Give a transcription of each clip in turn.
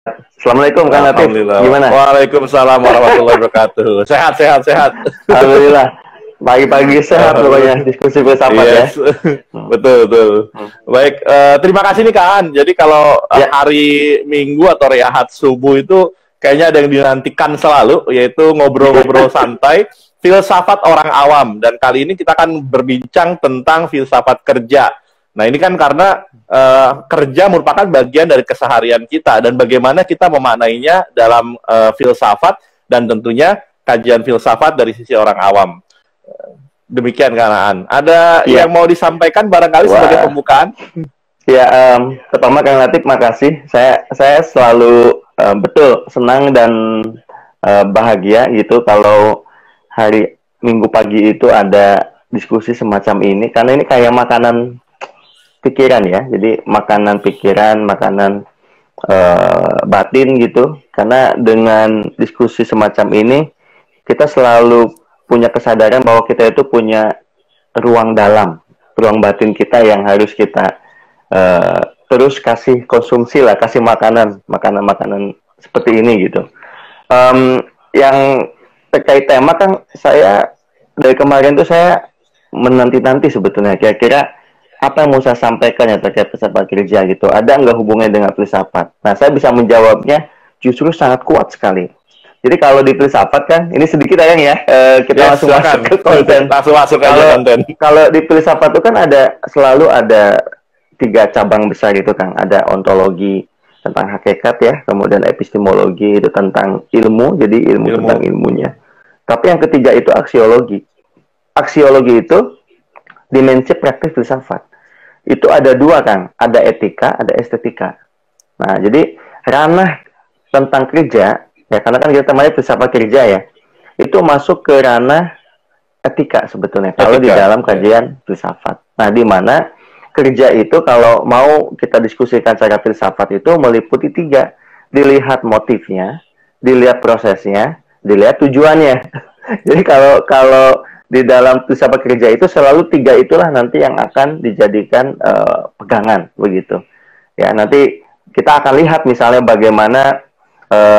Assalamualaikum Kang Latif. Alhamdulillah. Gimana? Waalaikumsalam warahmatullahi wabarakatuh. Sehat, sehat, sehat. Alhamdulillah. Pagi-pagi sehat pokoknya diskusi filsafat ya. Yes, betul, betul. Baik, terima kasih nih Kak An. Jadi kalau Ya, hari Minggu atau rehat subuh itu kayaknya ada yang dinantikan selalu, yaitu ngobrol-ngobrol santai filsafat orang awam. Dan kali ini kita akan berbincang tentang filsafat kerja. Nah ini kan karena kerja merupakan bagian dari keseharian kita dan bagaimana kita memaknainya dalam filsafat dan tentunya kajian filsafat dari sisi orang awam. Demikian Kak Aan. Ada ya. yang mau disampaikan barangkali sebagai Wah. pembukaan? Ya, pertama Kang Latif, makasih. Saya selalu betul senang dan bahagia gitu kalau hari Minggu pagi itu ada diskusi semacam ini, karena ini kayak makanan pikiran ya. Jadi makanan pikiran, makanan batin gitu. Karena dengan diskusi semacam ini kita selalu punya kesadaran bahwa kita itu punya ruang dalam, ruang batin kita yang harus kita terus kasih konsumsi lah, kasih makanan seperti ini gitu. Yang terkait tema kan, saya dari kemarin tuh saya menanti-nanti sebetulnya kira-kira apa yang mau saya sampaikan ya terkait filsafat kerja gitu. Ada nggak hubungannya dengan filsafat? Nah, saya bisa menjawabnya justru sangat kuat sekali. Jadi kalau di filsafat kan, ini sedikit ayang ya, kita Yes, langsung silakan. masuk ke konten. Langsung masuk aja konten. Kalau di filsafat itu kan selalu ada 3 cabang besar itu Kang. Ada ontologi tentang hakikat ya, kemudian epistemologi itu tentang ilmu, jadi ilmu tentang ilmunya. Tapi yang ketiga itu aksiologi. Aksiologi itu dimensi praktik filsafat. Itu ada 2 Kang, ada etika, ada estetika. Nah, jadi ranah tentang kerja, ya karena kan kita namanya filsafat kerja ya, itu masuk ke ranah etika sebetulnya kalau di dalam kajian filsafat. Nah, di mana kerja itu kalau mau kita diskusikan secara filsafat itu meliputi 3. Dilihat motifnya, dilihat prosesnya, dilihat tujuannya. Jadi kalau di dalam filsafat kerja itu selalu 3 itulah nanti yang akan dijadikan pegangan begitu. Ya, nanti kita akan lihat misalnya bagaimana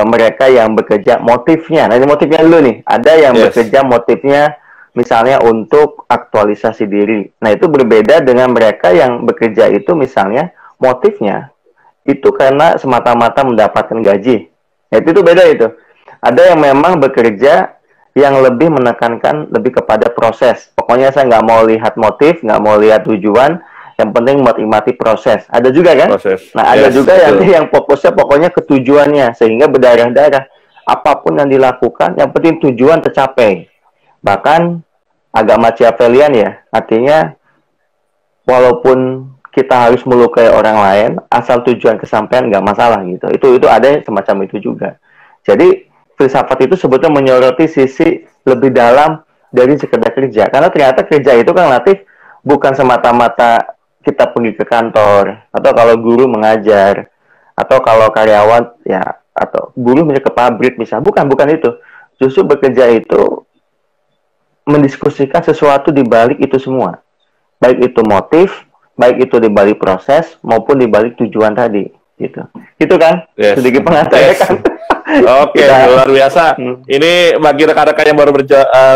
mereka yang bekerja motifnya. Nah, ini motifnya dulu nih. Ada yang bekerja motifnya misalnya untuk aktualisasi diri. Nah, itu berbeda dengan mereka yang bekerja itu misalnya motifnya itu karena semata-mata mendapatkan gaji. Nah, itu beda itu. Ada yang memang bekerja yang lebih menekankan lebih kepada proses. Pokoknya saya nggak mau lihat motif, nggak mau lihat tujuan, yang penting menikmati proses. Ada juga kan? Proses. Nah, ada juga yang fokusnya pokoknya ke tujuannya, sehingga berdarah-darah. Apapun yang dilakukan, yang penting tujuan tercapai. Bahkan agak Machiavellian ya, artinya walaupun kita harus melukai orang lain, asal tujuan kesampaian nggak masalah gitu. Itu ada semacam itu juga. Jadi filsafat itu sebetulnya menyoroti sisi lebih dalam dari sekedar kerja. Karena ternyata kerja itu kan relatif bukan semata-mata kita pergi ke kantor, atau kalau guru mengajar, atau kalau karyawan ya, atau guru misalnya ke pabrik misalnya. Bukan itu. Justru bekerja itu mendiskusikan sesuatu di balik itu semua. Baik itu motif, baik itu di balik proses, maupun di balik tujuan tadi. Gitu. Gitu kan? Sedikit pengantarnya kan? Oke, luar biasa. Ini bagi rekan-rekan yang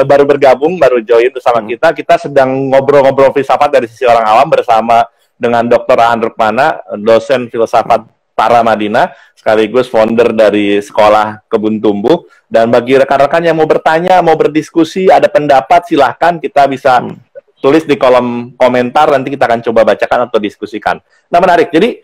baru bergabung, baru join bersama kita sedang ngobrol-ngobrol filsafat dari sisi orang awam bersama dengan Dr. Aan Rukmana, dosen filsafat Paramadina, sekaligus founder dari Sekolah Kebun Tumbuh. Dan bagi rekan-rekan yang mau bertanya, mau berdiskusi, ada pendapat, silahkan kita bisa tulis di kolom komentar, nanti kita akan coba bacakan atau diskusikan. Nah, menarik. Jadi,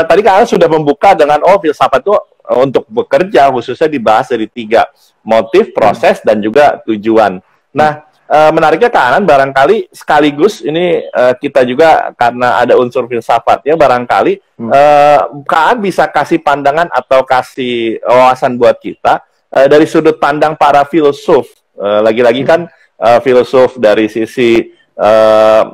tadi Kak Aan sudah membuka dengan, filsafat itu untuk bekerja khususnya dibahas dari 3, motif, proses, dan juga tujuan. Nah, menariknya Kak Aan, barangkali sekaligus ini kita juga karena ada unsur filsafatnya, barangkali Kak Aan bisa kasih pandangan atau kasih wawasan buat kita dari sudut pandang para filsuf. Lagi-lagi kan filsuf dari sisi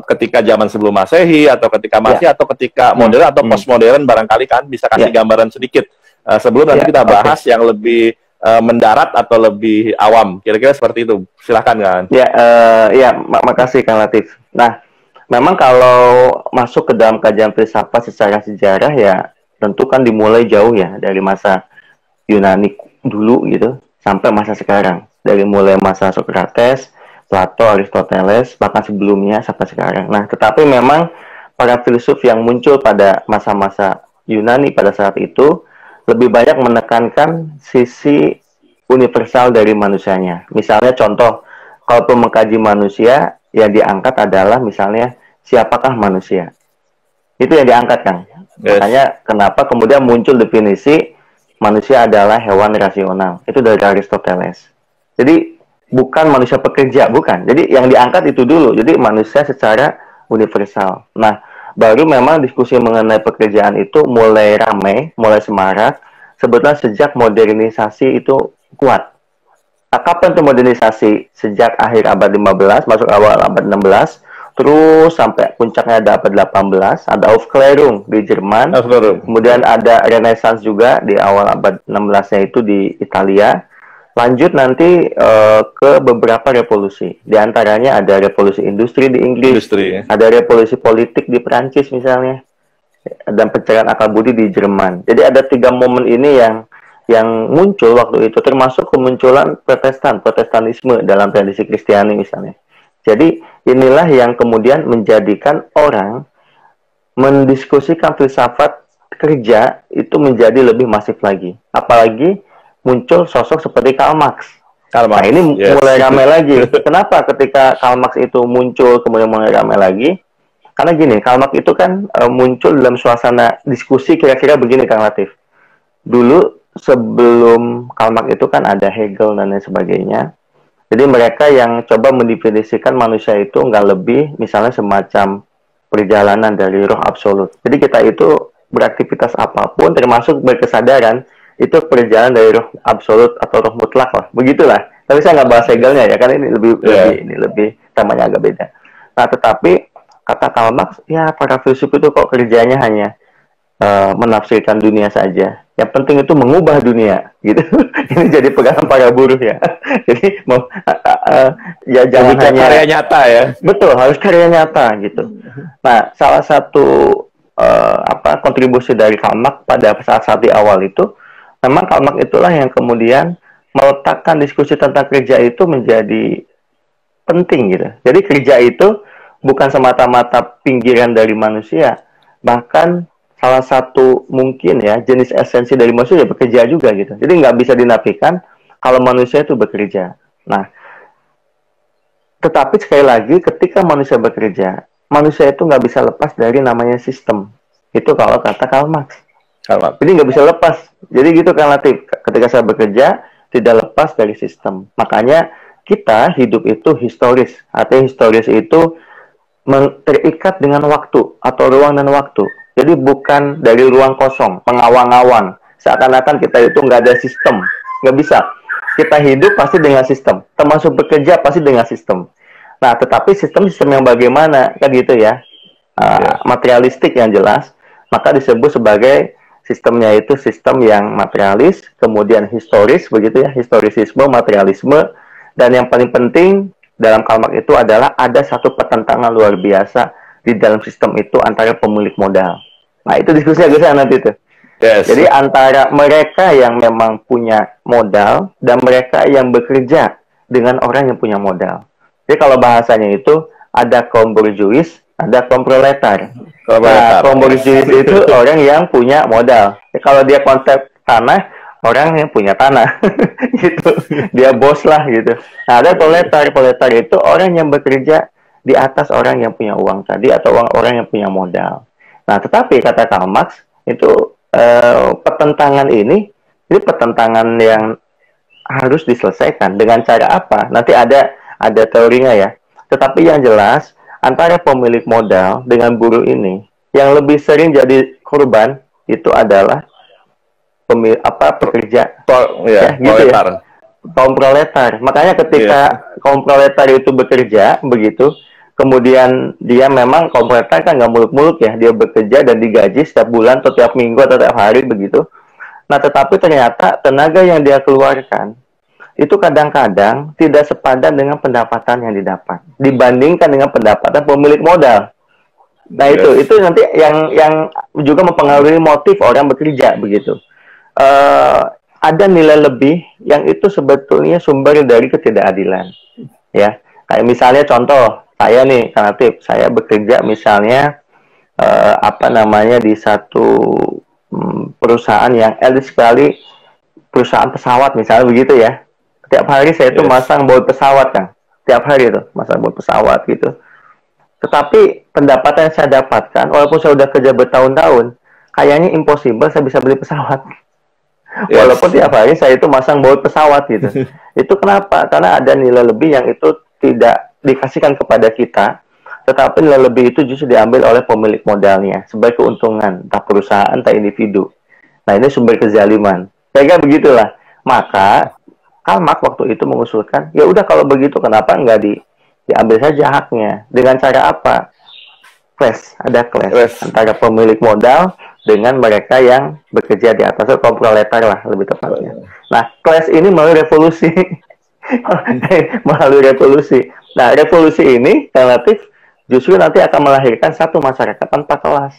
ketika zaman sebelum Masehi, atau ketika Masehi, atau ketika modern atau postmodern, barangkali kan bisa kasih gambaran sedikit sebelum nanti kita bahas yang lebih mendarat atau lebih awam. Kira-kira seperti itu. Silahkan kan. Makasih Kang Latif. Nah, memang kalau masuk ke dalam kajian filsafat secara sejarah ya, tentu kan dimulai jauh ya dari masa Yunani dulu gitu sampai masa sekarang. Dari mulai masa Socrates, Plato, Aristoteles, bahkan sebelumnya sampai sekarang. Nah, tetapi memang para filsuf yang muncul pada masa-masa Yunani pada saat itu lebih banyak menekankan sisi universal dari manusianya. Misalnya contoh, kalau mengkaji manusia, yang diangkat adalah misalnya siapakah manusia. Itu yang diangkat, Kang. Yes. Makanya kenapa kemudian muncul definisi manusia adalah hewan rasional. Itu dari Aristoteles. Jadi bukan manusia pekerja, bukan. Jadi yang diangkat itu dulu. Jadi manusia secara universal. Nah, baru memang diskusi mengenai pekerjaan itu mulai ramai, mulai semarak. Sebetulnya sejak modernisasi itu kuat. Nah, kapan itu modernisasi? Sejak akhir abad 15, masuk awal abad 16, terus sampai puncaknya ada abad 18, ada Aufklärung di Jerman, kemudian ada Renaissance juga di awal abad 16-nya itu di Italia, lanjut nanti ke beberapa revolusi. Di antaranya ada revolusi industri di Inggris, ada revolusi politik di Perancis misalnya, dan pencarian akal budi di Jerman. Jadi ada 3 momen ini yang muncul waktu itu, termasuk kemunculan Protestanisme dalam tradisi Kristiani misalnya. Jadi inilah yang kemudian menjadikan orang mendiskusikan filsafat kerja itu menjadi lebih masif lagi. Apalagi muncul sosok seperti Karl Marx. Nah ini mulai ramai lagi. Kenapa ketika Karl Marx itu muncul kemudian mulai ramai lagi? Karena gini, Karl Marx itu kan muncul dalam suasana diskusi kira-kira begini, Kang Latif. Dulu sebelum Karl Marx itu kan ada Hegel dan lain sebagainya. Jadi mereka yang coba mendefinisikan manusia itu nggak lebih misalnya semacam perjalanan dari roh absolut. Jadi kita itu beraktivitas apapun termasuk berkesadaran itu perjalanan dari roh absolut atau roh mutlak lah. Begitulah. Tapi saya nggak bahas Hegelnya ya, karena ini lebih temanya agak beda. Nah, tetapi kata Karl Marx, ya para filsuf itu kok kerjanya hanya menafsirkan dunia saja. Yang penting itu mengubah dunia, gitu. Ini jadi pegangan para buruh ya. Jadi ya jangan hanya karya nyata ya. Betul, harus karya nyata gitu. Nah, salah satu kontribusi dari Karl Marx pada saat-saat di awal itu, memang Karl Marx itulah yang kemudian meletakkan diskusi tentang kerja itu menjadi penting gitu. Jadi kerja itu bukan semata-mata pinggiran dari manusia, bahkan salah satu mungkin ya jenis esensi dari manusia ya bekerja juga gitu. Jadi nggak bisa dinafikan kalau manusia itu bekerja. Nah, tetapi sekali lagi ketika manusia bekerja, manusia itu nggak bisa lepas dari namanya sistem. Itu kalau kata Karl Marx. Jadi nggak bisa lepas. Jadi gitu kan Latif. Ketika saya bekerja tidak lepas dari sistem. Makanya kita hidup itu historis. Artinya historis itu terikat dengan waktu atau ruang dan waktu. Jadi bukan dari ruang kosong, pengawang-awang. Seakan-akan kita itu nggak ada sistem. Nggak bisa. Kita hidup pasti dengan sistem. Termasuk bekerja pasti dengan sistem. Nah, tetapi sistem yang bagaimana? Kan gitu ya. Materialistik yang jelas. Maka disebut sebagai sistemnya itu sistem yang materialis, kemudian historis, begitu ya. Historisisme, materialisme. Dan yang paling penting dalam Karl Marx itu adalah ada satu pertentangan luar biasa di dalam sistem itu antara pemilik modal. Nah, itu diskusi agak sana nanti itu. Yes. Jadi antara mereka yang memang punya modal dan mereka yang bekerja dengan orang yang punya modal. Jadi kalau bahasanya itu ada kaum borjuis, ada kaum proletar. Nah, kaum borjuis itu orang yang punya modal. Jadi, kalau dia konsep tanah, orang yang punya tanah. Gitu. Dia bos lah gitu. Nah, ada proletar. Proletar itu orang yang bekerja di atas orang yang punya uang tadi atau orang yang punya modal. Nah, tetapi kata Karl Marx itu pertentangan ini pertentangan yang harus diselesaikan dengan cara apa? Nanti ada teorinya ya. Tetapi yang jelas antara pemilik modal dengan buruh ini yang lebih sering jadi korban itu adalah pekerja gitu ya. Kaum proletar. Makanya ketika kaum proletar itu bekerja begitu, kemudian dia memang kaum proletar kan nggak muluk-muluk ya, dia bekerja dan digaji setiap bulan atau tiap minggu atau tiap hari begitu. Nah, tetapi ternyata tenaga yang dia keluarkan itu kadang-kadang tidak sepadan dengan pendapatan yang didapat dibandingkan dengan pendapatan pemilik modal. Nah itu nanti yang juga mempengaruhi motif orang bekerja begitu. Ada nilai lebih yang itu sebetulnya sumber dari ketidakadilan, ya. Kayak misalnya contoh, saya nih, Kang Latif, saya bekerja misalnya di satu perusahaan yang elit sekali, perusahaan pesawat misalnya begitu ya. Tiap hari saya itu masang baut pesawat, Kang. Tiap hari itu masang baut pesawat gitu. Tetapi pendapatan yang saya dapatkan, walaupun saya udah kerja bertahun-tahun, kayaknya impossible saya bisa beli pesawat. Walaupun tiap hari saya itu masang baut pesawat gitu. Itu kenapa? Karena ada nilai lebih yang itu tidak dikasihkan kepada kita, tetapi nilai lebih itu justru diambil oleh pemilik modalnya sebagai keuntungan, entah perusahaan, entah individu. Nah, ini sumber kezaliman. Kayaknya begitulah. Maka Karl Marx waktu itu mengusulkan, ya udah kalau begitu kenapa nggak diambil saja haknya? Dengan cara apa? Ada clash antara pemilik modal dengan mereka yang bekerja di atas, kaum proletar lah lebih tepatnya. Nah, clash ini melalui revolusi. Melalui revolusi. Nah, revolusi ini relatif justru nanti akan melahirkan satu masyarakat tanpa kelas.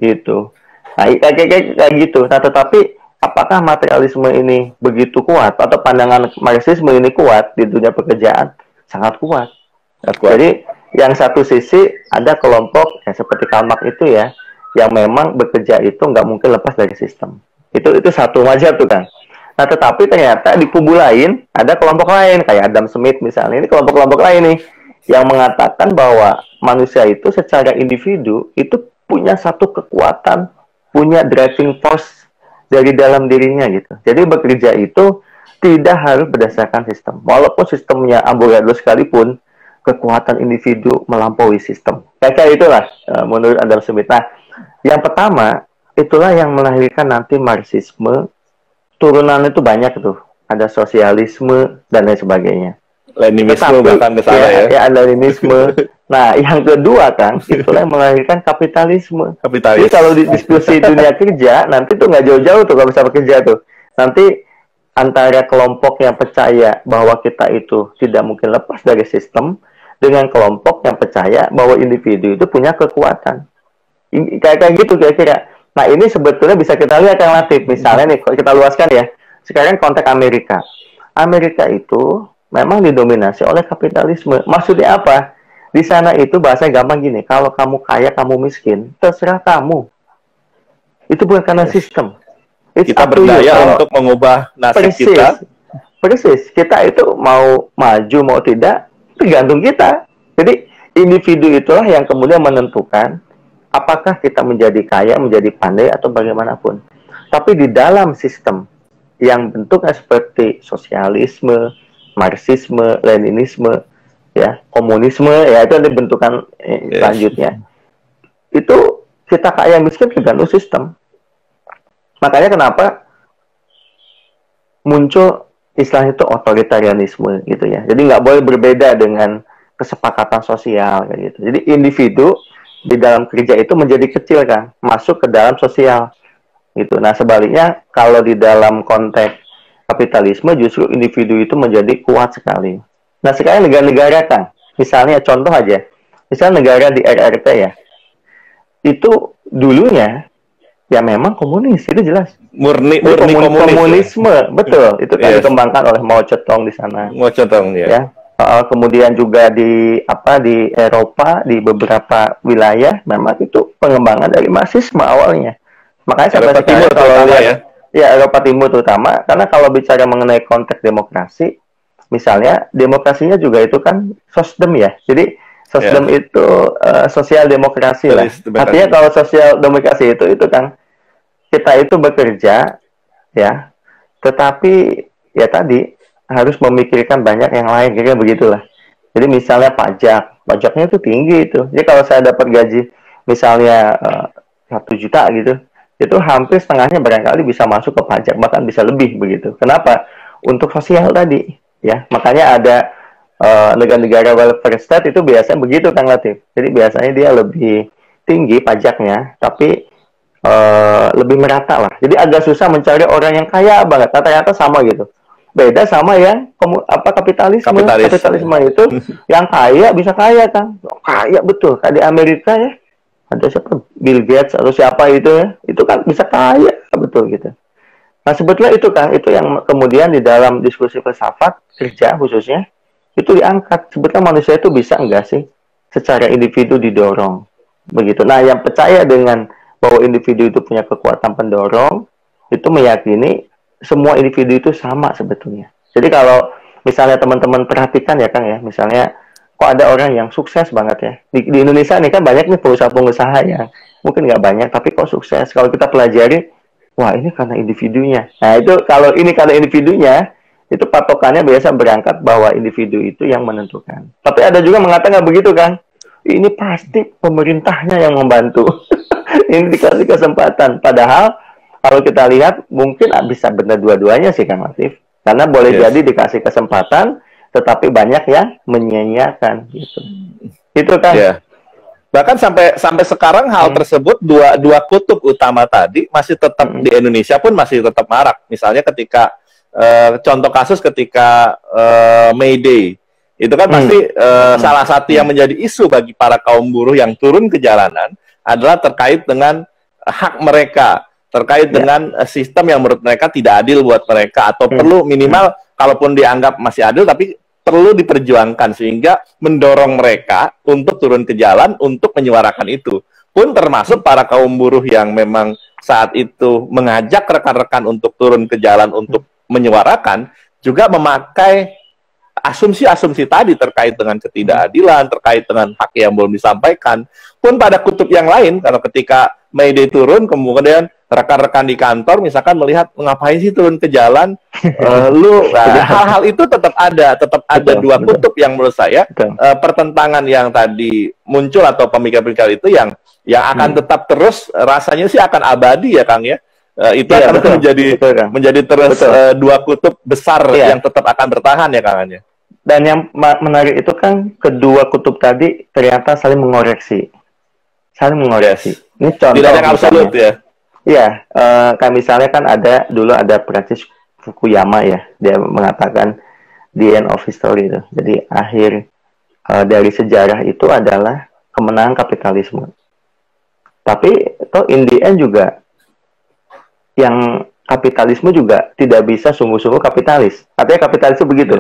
Gitu. Nah, kayak gitu. Nah, tetapi apakah materialisme ini begitu kuat atau pandangan Marxisme ini kuat di dunia pekerjaan? Sangat kuat. Jadi yang satu sisi ada kelompok seperti Karl Marx itu ya, yang memang bekerja itu nggak mungkin lepas dari sistem. Itu satu mazhab tuh kan. Nah, tetapi ternyata di kubu lain ada kelompok lain kayak Adam Smith misalnya. Ini kelompok-kelompok lain nih yang mengatakan bahwa manusia itu secara individu itu punya satu kekuatan, punya driving force dari dalam dirinya gitu. Jadi bekerja itu tidak harus berdasarkan sistem. Walaupun sistemnya amburadul sekalipun, kekuatan individu melampaui sistem. Kayak itulah menurut Adam Smith. Nah, yang pertama itulah yang melahirkan nanti Marxisme. Turunan itu banyak tuh. Ada sosialisme dan lain sebagainya. Leninisme bahkan ke sana ya. Ya, Leninisme. Nah, yang kedua kan, itulah yang melahirkan kapitalisme. Jadi kalau di diskusi dunia kerja, nanti tuh nggak jauh-jauh tuh kalau bisa bekerja tuh. Nanti antara kelompok yang percaya bahwa kita itu tidak mungkin lepas dari sistem, dengan kelompok yang percaya bahwa individu itu punya kekuatan. Kayak gitu kira-kira. Nah, ini sebetulnya bisa kita lihat yang Latif. Misalnya nih, kita luaskan ya. Sekarang konteks Amerika. Amerika itu memang didominasi oleh kapitalisme. Maksudnya apa? Di sana itu bahasanya gampang gini, kalau kamu kaya, kamu miskin, terserah kamu. Itu bukan karena sistem. Kita berdaya untuk mengubah nasib kita. Persis. Kita itu mau maju, mau tidak, tergantung kita. Jadi, individu itulah yang kemudian menentukan apakah kita menjadi kaya, menjadi pandai, atau bagaimanapun. Tapi di dalam sistem yang bentuknya seperti sosialisme, Marxisme, Leninisme, ya, komunisme, ya itu ada bentukan selanjutnya. Itu kita kaya miskin tergantung sistem. Makanya kenapa muncul istilah itu otoritarianisme gitu ya. Jadi nggak boleh berbeda dengan kesepakatan sosial kayak gitu. Jadi individu di dalam kerja itu menjadi kecil kan, masuk ke dalam sosial gitu. Nah sebaliknya kalau di dalam konteks kapitalisme justru individu itu menjadi kuat sekali. Nah sekarang negara-negara kan, misalnya contoh aja, misalnya negara di RRT ya, itu dulunya ya memang komunis, itu jelas. Murni komunisme, betul. Itu kan dikembangkan oleh Mao Zedong di sana. Mao Zedong ya. Kemudian juga di Eropa di beberapa wilayah memang itu pengembangan dari Marxisme awalnya. Makanya Eropa Timur terutama ya. Eropa Timur terutama, karena kalau bicara mengenai konteks demokrasi, misalnya demokrasinya juga itu kan sosdem ya. Jadi sosdem itu sosial demokrasi lah. Artinya kalau sosial demokrasi itu kan kita itu bekerja ya, tetapi ya tadi harus memikirkan banyak yang lain, kira-kira begitulah. Jadi misalnya pajaknya itu tinggi itu. Jadi kalau saya dapat gaji misalnya 1 juta gitu, itu hampir setengahnya barangkali bisa masuk ke pajak, bahkan bisa lebih begitu. Kenapa? Untuk sosial tadi, ya. Makanya ada negara-negara welfare state itu biasanya begitu, Kang Latif. Jadi biasanya dia lebih tinggi pajaknya, tapi lebih merata lah. Jadi agak susah mencari orang yang kaya banget. Ternyata sama gitu. Beda sama yang kapitalisme itu yang kaya bisa kaya kan, kaya betul. Kayak di Amerika ya, ada siapa, Bill Gates atau siapa itu kan bisa kaya betul gitu. Nah sebetulnya itu kan, itu yang kemudian di dalam diskusi filsafat kerja khususnya, itu diangkat. Sebetulnya manusia itu bisa enggak sih secara individu didorong, begitu. Nah yang percaya dengan bahwa individu itu punya kekuatan pendorong, itu meyakini semua individu itu sama sebetulnya. Jadi kalau misalnya teman-teman perhatikan ya Kang ya, misalnya kok ada orang yang sukses banget ya. Di Indonesia nih kan banyak nih pengusaha-pengusaha yang mungkin nggak banyak, tapi kok sukses. Kalau kita pelajari, wah ini karena individunya. Nah itu kalau ini karena individunya, itu patokannya biasa berangkat bahwa individu itu yang menentukan. Tapi ada juga mengatakan begitu kan, ini pasti pemerintahnya yang membantu. Ini dikasih kesempatan. Padahal kalau kita lihat mungkin bisa benar dua-duanya sih Kang Latif. Karena boleh jadi dikasih kesempatan, tetapi banyak yang menyia-nyiakan gitu. Itu kan. Yeah. Bahkan sampai sekarang hal tersebut dua kutub utama tadi masih tetap di Indonesia pun masih tetap marak. Misalnya ketika contoh kasus ketika May Day itu kan pasti salah satu yang menjadi isu bagi para kaum buruh yang turun ke jalanan adalah terkait dengan hak mereka, terkait dengan sistem yang menurut mereka tidak adil buat mereka atau perlu minimal kalaupun dianggap masih adil tapi perlu diperjuangkan sehingga mendorong mereka untuk turun ke jalan untuk menyuarakan itu. Pun termasuk para kaum buruh yang memang saat itu mengajak rekan-rekan untuk turun ke jalan untuk menyuarakan juga memakai asumsi-asumsi tadi terkait dengan ketidakadilan, terkait dengan hak yang belum disampaikan. Pun pada kutub yang lain, kalau ketika May Day turun, kemudian rekan-rekan di kantor misalkan melihat ngapain sih turun ke jalan, hal-hal itu tetap ada dua kutub yang menurut saya pertentangan yang tadi muncul atau pemikiran-pemikiran itu yang akan tetap terus rasanya sih akan abadi ya Kang ya. Itu akan menjadi terus dua kutub besar yang tetap akan bertahan ya Kang ya. Dan yang menarik itu kan kedua kutub tadi ternyata saling mengoreksi. Ini contoh. Tidak yang absolut ya. Iya, kayak misalnya kan dulu ada Francis Fukuyama ya, dia mengatakan the end of history itu. Jadi akhir dari sejarah itu adalah kemenangan kapitalisme. Tapi toh in the end juga yang kapitalisme juga tidak bisa sungguh-sungguh kapitalis. Artinya kapitalis itu begitu.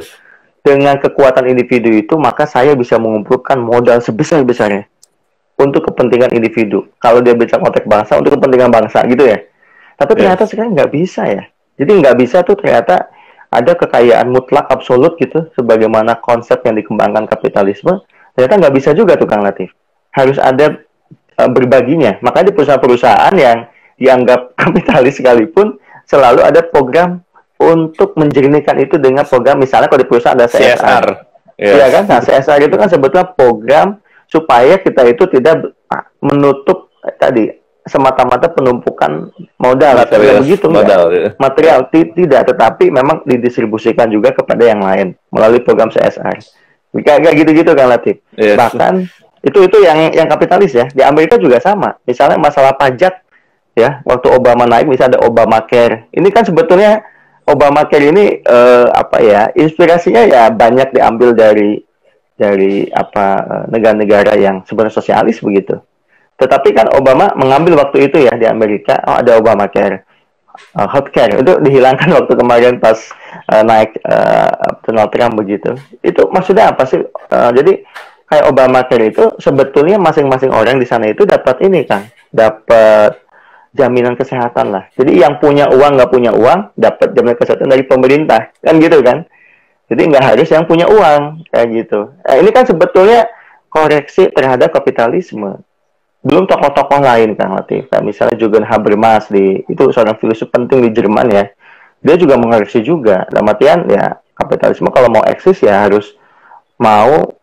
Dengan kekuatan individu itu, maka saya bisa mengumpulkan modal sebesar-besarnya untuk kepentingan individu. Kalau dia bisa konteks bangsa, untuk kepentingan bangsa gitu ya. Tapi ternyata sekarang nggak bisa ya. Jadi nggak bisa tuh ternyata ada kekayaan mutlak absolut gitu, sebagaimana konsep yang dikembangkan kapitalisme. Ternyata nggak bisa juga tuh Kang Latif. Harus ada berbaginya. Makanya di perusahaan-perusahaan yang dianggap kapitalis sekalipun, selalu ada program untuk menjernihkan itu dengan program, misalnya kalau di perusahaan ada CSR. Iya kan? Nah, CSR itu kan sebetulnya program supaya kita itu tidak menutup tadi semata-mata penumpukan modal. Begitu material tidak, tetapi memang didistribusikan juga kepada yang lain melalui program CSR. Kayak gitu-gitu kan Latif. Bahkan itu yang kapitalis ya. Di Amerika juga sama. Misalnya masalah pajak ya, waktu Obama naik misalnya ada Obamacare. Ini kan sebetulnya Obamacare ini inspirasinya ya banyak diambil dari negara-negara yang sebenarnya sosialis begitu. Tetapi kan Obama mengambil waktu itu ya di Amerika, ada Obamacare, healthcare itu dihilangkan waktu kemarin pas naik Donald Trump begitu. Itu maksudnya apa sih? Jadi kayak Obamacare itu sebetulnya masing-masing orang di sana itu dapat ini kan, dapat jaminan kesehatan lah. Jadi yang punya uang nggak punya uang dapat jaminan kesehatan dari pemerintah kan gitu kan. Jadi nggak harus yang punya uang kayak gitu. Ini kan sebetulnya koreksi terhadap kapitalisme. Belum tokoh-tokoh lain Kang Latif, kayak misalnya Jürgen Habermas itu seorang filsuf penting di Jerman ya. Dia juga mengoreksi juga. Dalam artian ya kapitalisme kalau mau eksis ya harus mau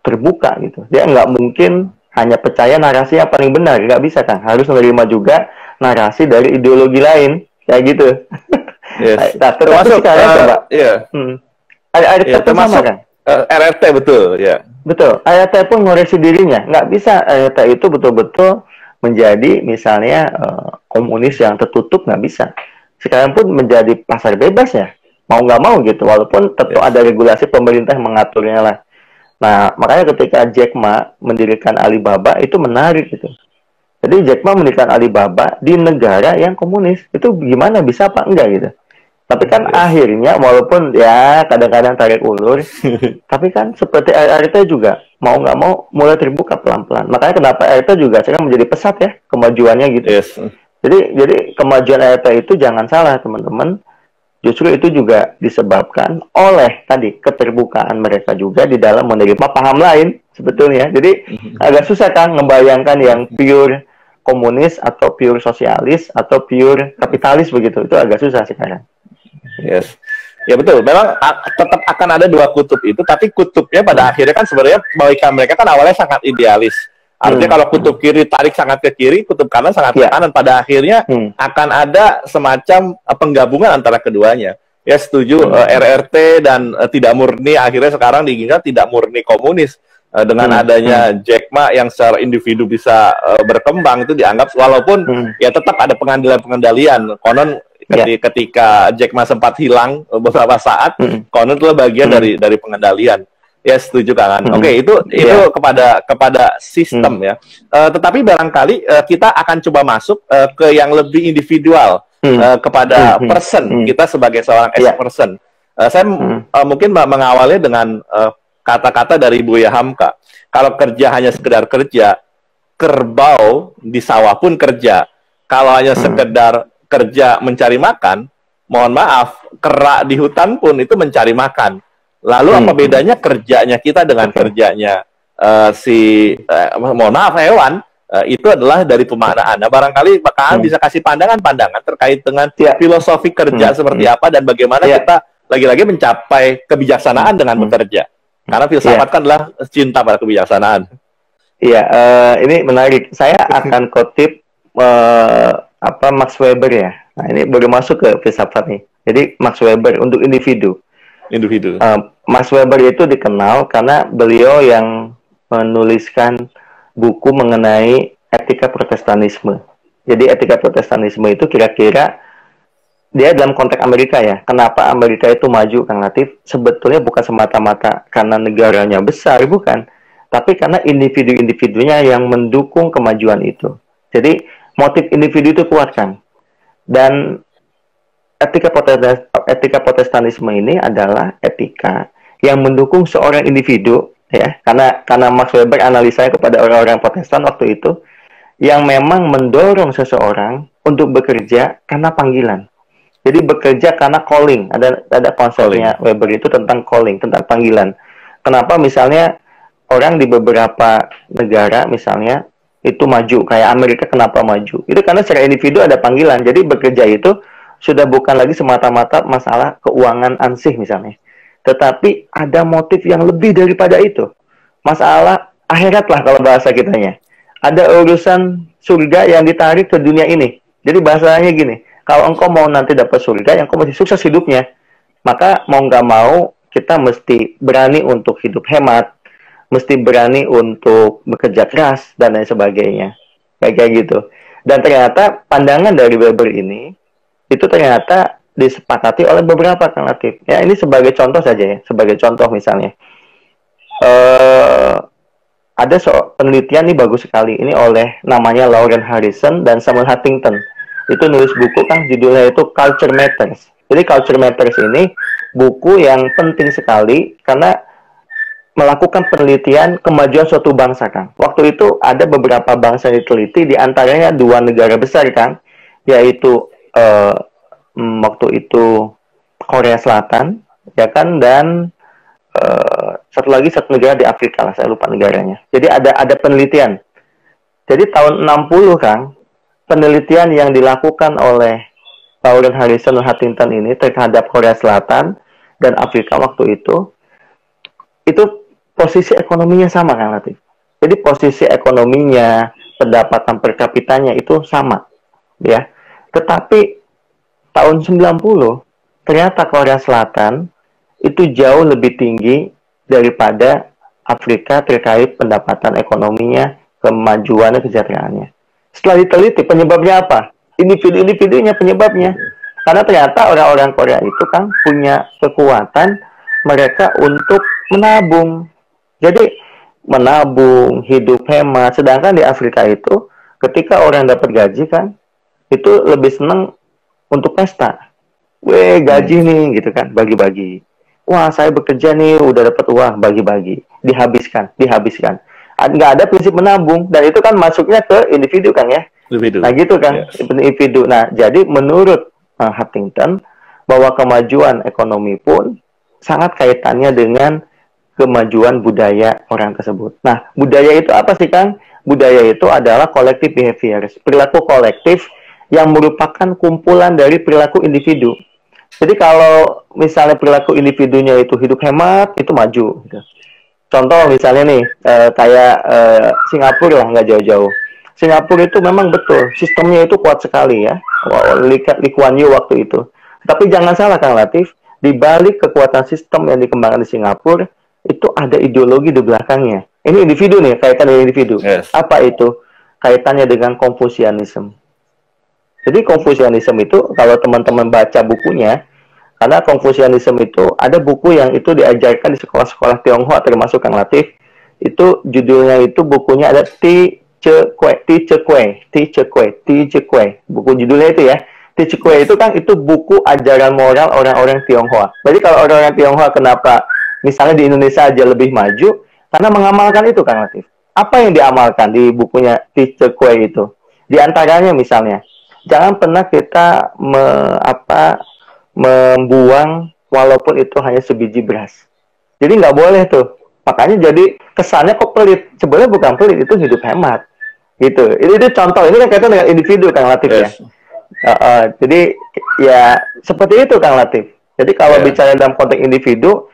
terbuka gitu. Dia nggak mungkin hanya percaya narasi yang paling benar, nggak bisa kan. Harus menerima juga narasi dari ideologi lain kayak gitu. Yes. Nah, termasuk coba. Ada termasuk kan? RRT betul ya. Betul. RRT pun mengoreksi dirinya. Nggak bisa RRT itu betul-betul menjadi misalnya komunis yang tertutup, nggak bisa. Sekarang pun menjadi pasar bebas ya. Mau nggak mau gitu. Walaupun tentu ada regulasi pemerintah yang mengaturnya lah. Nah, makanya ketika Jack Ma mendirikan Alibaba itu menarik gitu. Jadi Jack Ma mendirikan Alibaba di negara yang komunis. Itu gimana bisa apa enggak gitu. Tapi kan akhirnya walaupun ya kadang-kadang tarik ulur, tapi kan seperti RRT juga mau nggak mau mulai terbuka pelan-pelan. Makanya kenapa RRT juga sekarang menjadi pesat ya kemajuannya gitu. Yes. Jadi kemajuan RRT itu jangan salah teman-teman. Justru itu juga disebabkan oleh tadi keterbukaan mereka juga di dalam menerima paham lain sebetulnya. Jadi agak susah kan membayangkan yang pure komunis atau pure sosialis atau pure kapitalis begitu. Itu agak susah sekarang. Yes. Ya betul, memang tetap akan ada dua kutub itu, tapi kutubnya pada akhirnya kan sebenarnya mereka kan awalnya sangat idealis. Artinya kalau kutub kiri tarik sangat ke kiri, kutub kanan sangat ke kanan. Pada akhirnya akan ada semacam penggabungan antara keduanya. Ya setuju, RRT dan tidak murni akhirnya sekarang diinginkan tidak murni komunis. Dengan adanya Jack Ma yang secara individu bisa berkembang itu dianggap walaupun ya tetap ada pengendalian. Konon ketika Jack Ma sempat hilang beberapa saat, konon itu bagian dari pengendalian. Ya setuju kan. Oke, itu kepada sistem ya. Tetapi barangkali kita akan coba masuk ke yang lebih individual kepada person kita sebagai seorang person. Saya mungkin mengawalnya dengan kata-kata dari Buya Hamka. Kalau kerja hanya sekedar kerja, kerbau di sawah pun kerja. Kalau hanya sekedar kerja mencari makan, mohon maaf, kera di hutan pun itu mencari makan. Lalu apa bedanya kerjanya kita dengan kerjanya mohon maaf hewan? Itu adalah dari pemaknaan. Nah, barangkali Kang bisa kasih pandangan-pandangan terkait dengan filosofi kerja seperti apa dan bagaimana kita lagi-lagi mencapai kebijaksanaan dengan bekerja. Karena filsafat kan adalah cinta pada kebijaksanaan. Iya, ini menarik. Saya akan kutip Max Weber ya. Nah, ini baru masuk ke filsafat nih. Jadi Max Weber untuk individu. Max Weber itu dikenal karena beliau yang menuliskan buku mengenai etika protestanisme. Jadi etika protestanisme itu kira-kira dia dalam konteks Amerika ya. Kenapa Amerika itu maju, Kang Latif? Sebetulnya bukan semata-mata karena negaranya besar, bukan. Tapi karena individu-individunya yang mendukung kemajuan itu. Jadi motif individu itu kuat, Kang. Dan etika protestanisme ini adalah etika yang mendukung seorang individu ya, karena Max Weber analisanya kepada orang-orang Protestan waktu itu yang memang mendorong seseorang untuk bekerja karena panggilan. Jadi bekerja karena calling. Ada konsepnya Weber itu tentang calling, tentang panggilan. Kenapa misalnya orang di beberapa negara misalnya itu maju, kayak Amerika kenapa maju? Itu karena secara individu ada panggilan. Jadi bekerja itu sudah bukan lagi semata-mata masalah keuangan ansih misalnya. Tetapi ada motif yang lebih daripada itu. Masalah akhirat lah kalau bahasa kitanya. Ada urusan surga yang ditarik ke dunia ini. Jadi bahasanya gini, kalau engkau mau nanti dapat surga, yang engkau mesti sukses hidupnya. Maka mau nggak mau, kita mesti berani untuk hidup hemat, mesti berani untuk bekerja keras, dan lain sebagainya. Kayak gitu. Dan ternyata pandangan dari Weber ini, itu ternyata disepakati oleh beberapa Kang Latif. Ya, ini sebagai contoh saja ya, sebagai contoh misalnya. Ada penelitian ini bagus sekali, ini oleh namanya Lauren Harrison dan Samuel Huntington. Itu nulis buku Kang, judulnya itu Culture Matters. Jadi Culture Matters ini buku yang penting sekali karena melakukan penelitian kemajuan suatu bangsa, Kang. Waktu itu ada beberapa bangsa yang diteliti, di antaranya dua negara besar, Kang, yaitu waktu itu Korea Selatan, ya kan, dan satu negara di Afrika lah, saya lupa negaranya. Jadi ada penelitian. Jadi tahun 60, Kang, penelitian yang dilakukan oleh Lauren Harrison dan Huntington ini terhadap Korea Selatan dan Afrika waktu itu posisi ekonominya sama, Kang Latif. Jadi posisi ekonominya, pendapatan per kapitanya itu sama, ya. Tetapi tahun 90 ternyata Korea Selatan itu jauh lebih tinggi daripada Afrika terkait pendapatan ekonominya, kemajuan dan kesejahteraannya. Setelah diteliti, penyebabnya apa? Individu-individunya penyebabnya. Karena ternyata orang-orang Korea itu kan punya kekuatan mereka untuk menabung. Jadi menabung, hidup hemat. Sedangkan di Afrika itu Ketika orang dapat gaji kan, itu lebih seneng untuk pesta. Weh, gaji nih, gitu kan, bagi-bagi. Wah, saya bekerja nih, udah dapat uang, bagi-bagi. Dihabiskan. Nggak ada prinsip menabung, dan itu kan masuknya ke individu, Kang, ya. Individu. Nah, gitu kan, Yes. individu. Nah, jadi menurut Huntington, bahwa kemajuan ekonomi pun sangat kaitannya dengan kemajuan budaya orang tersebut. Nah, budaya itu apa sih, Kang? Budaya itu adalah collective behaviors, perilaku kolektif yang merupakan kumpulan dari perilaku individu. Jadi kalau misalnya perilaku individunya itu hidup hemat, itu maju. Gitu. Contoh misalnya nih, kayak Singapura lah, nggak jauh-jauh. Singapura itu memang betul, sistemnya itu kuat sekali ya. Lee Kuan Yew waktu itu. Tapi jangan salah Kang Latif, di balik kekuatan sistem yang dikembangkan di Singapura, itu ada ideologi di belakangnya. Ini individu nih, kaitan dengan individu. Yes. Apa itu? Kaitannya dengan Konfusianisme. Jadi Konfusianisme itu, kalau teman-teman baca bukunya, karena Konfusianisme itu, ada buku yang itu diajarkan di sekolah-sekolah Tionghoa, termasuk Kang Latif, itu judulnya itu bukunya ada Ti Che Kue. Buku judulnya itu ya. Ti Che Kue itu kan itu buku ajaran moral orang-orang Tionghoa. Jadi kalau orang-orang Tionghoa kenapa misalnya di Indonesia aja lebih maju, karena mengamalkan itu, Kang Latif. Apa yang diamalkan di bukunya Ti Che Kue itu? Di antaranya misalnya, jangan pernah kita membuang walaupun itu hanya sebiji beras. Jadi nggak boleh tuh. Makanya jadi kesannya kok pelit. Sebenarnya bukan pelit, itu hidup hemat. Gitu. Itu contoh. Ini kan kaitan dengan individu, Kang Latif ya. Jadi ya seperti itu, Kang Latif. Jadi kalau bicara dalam konteks individu,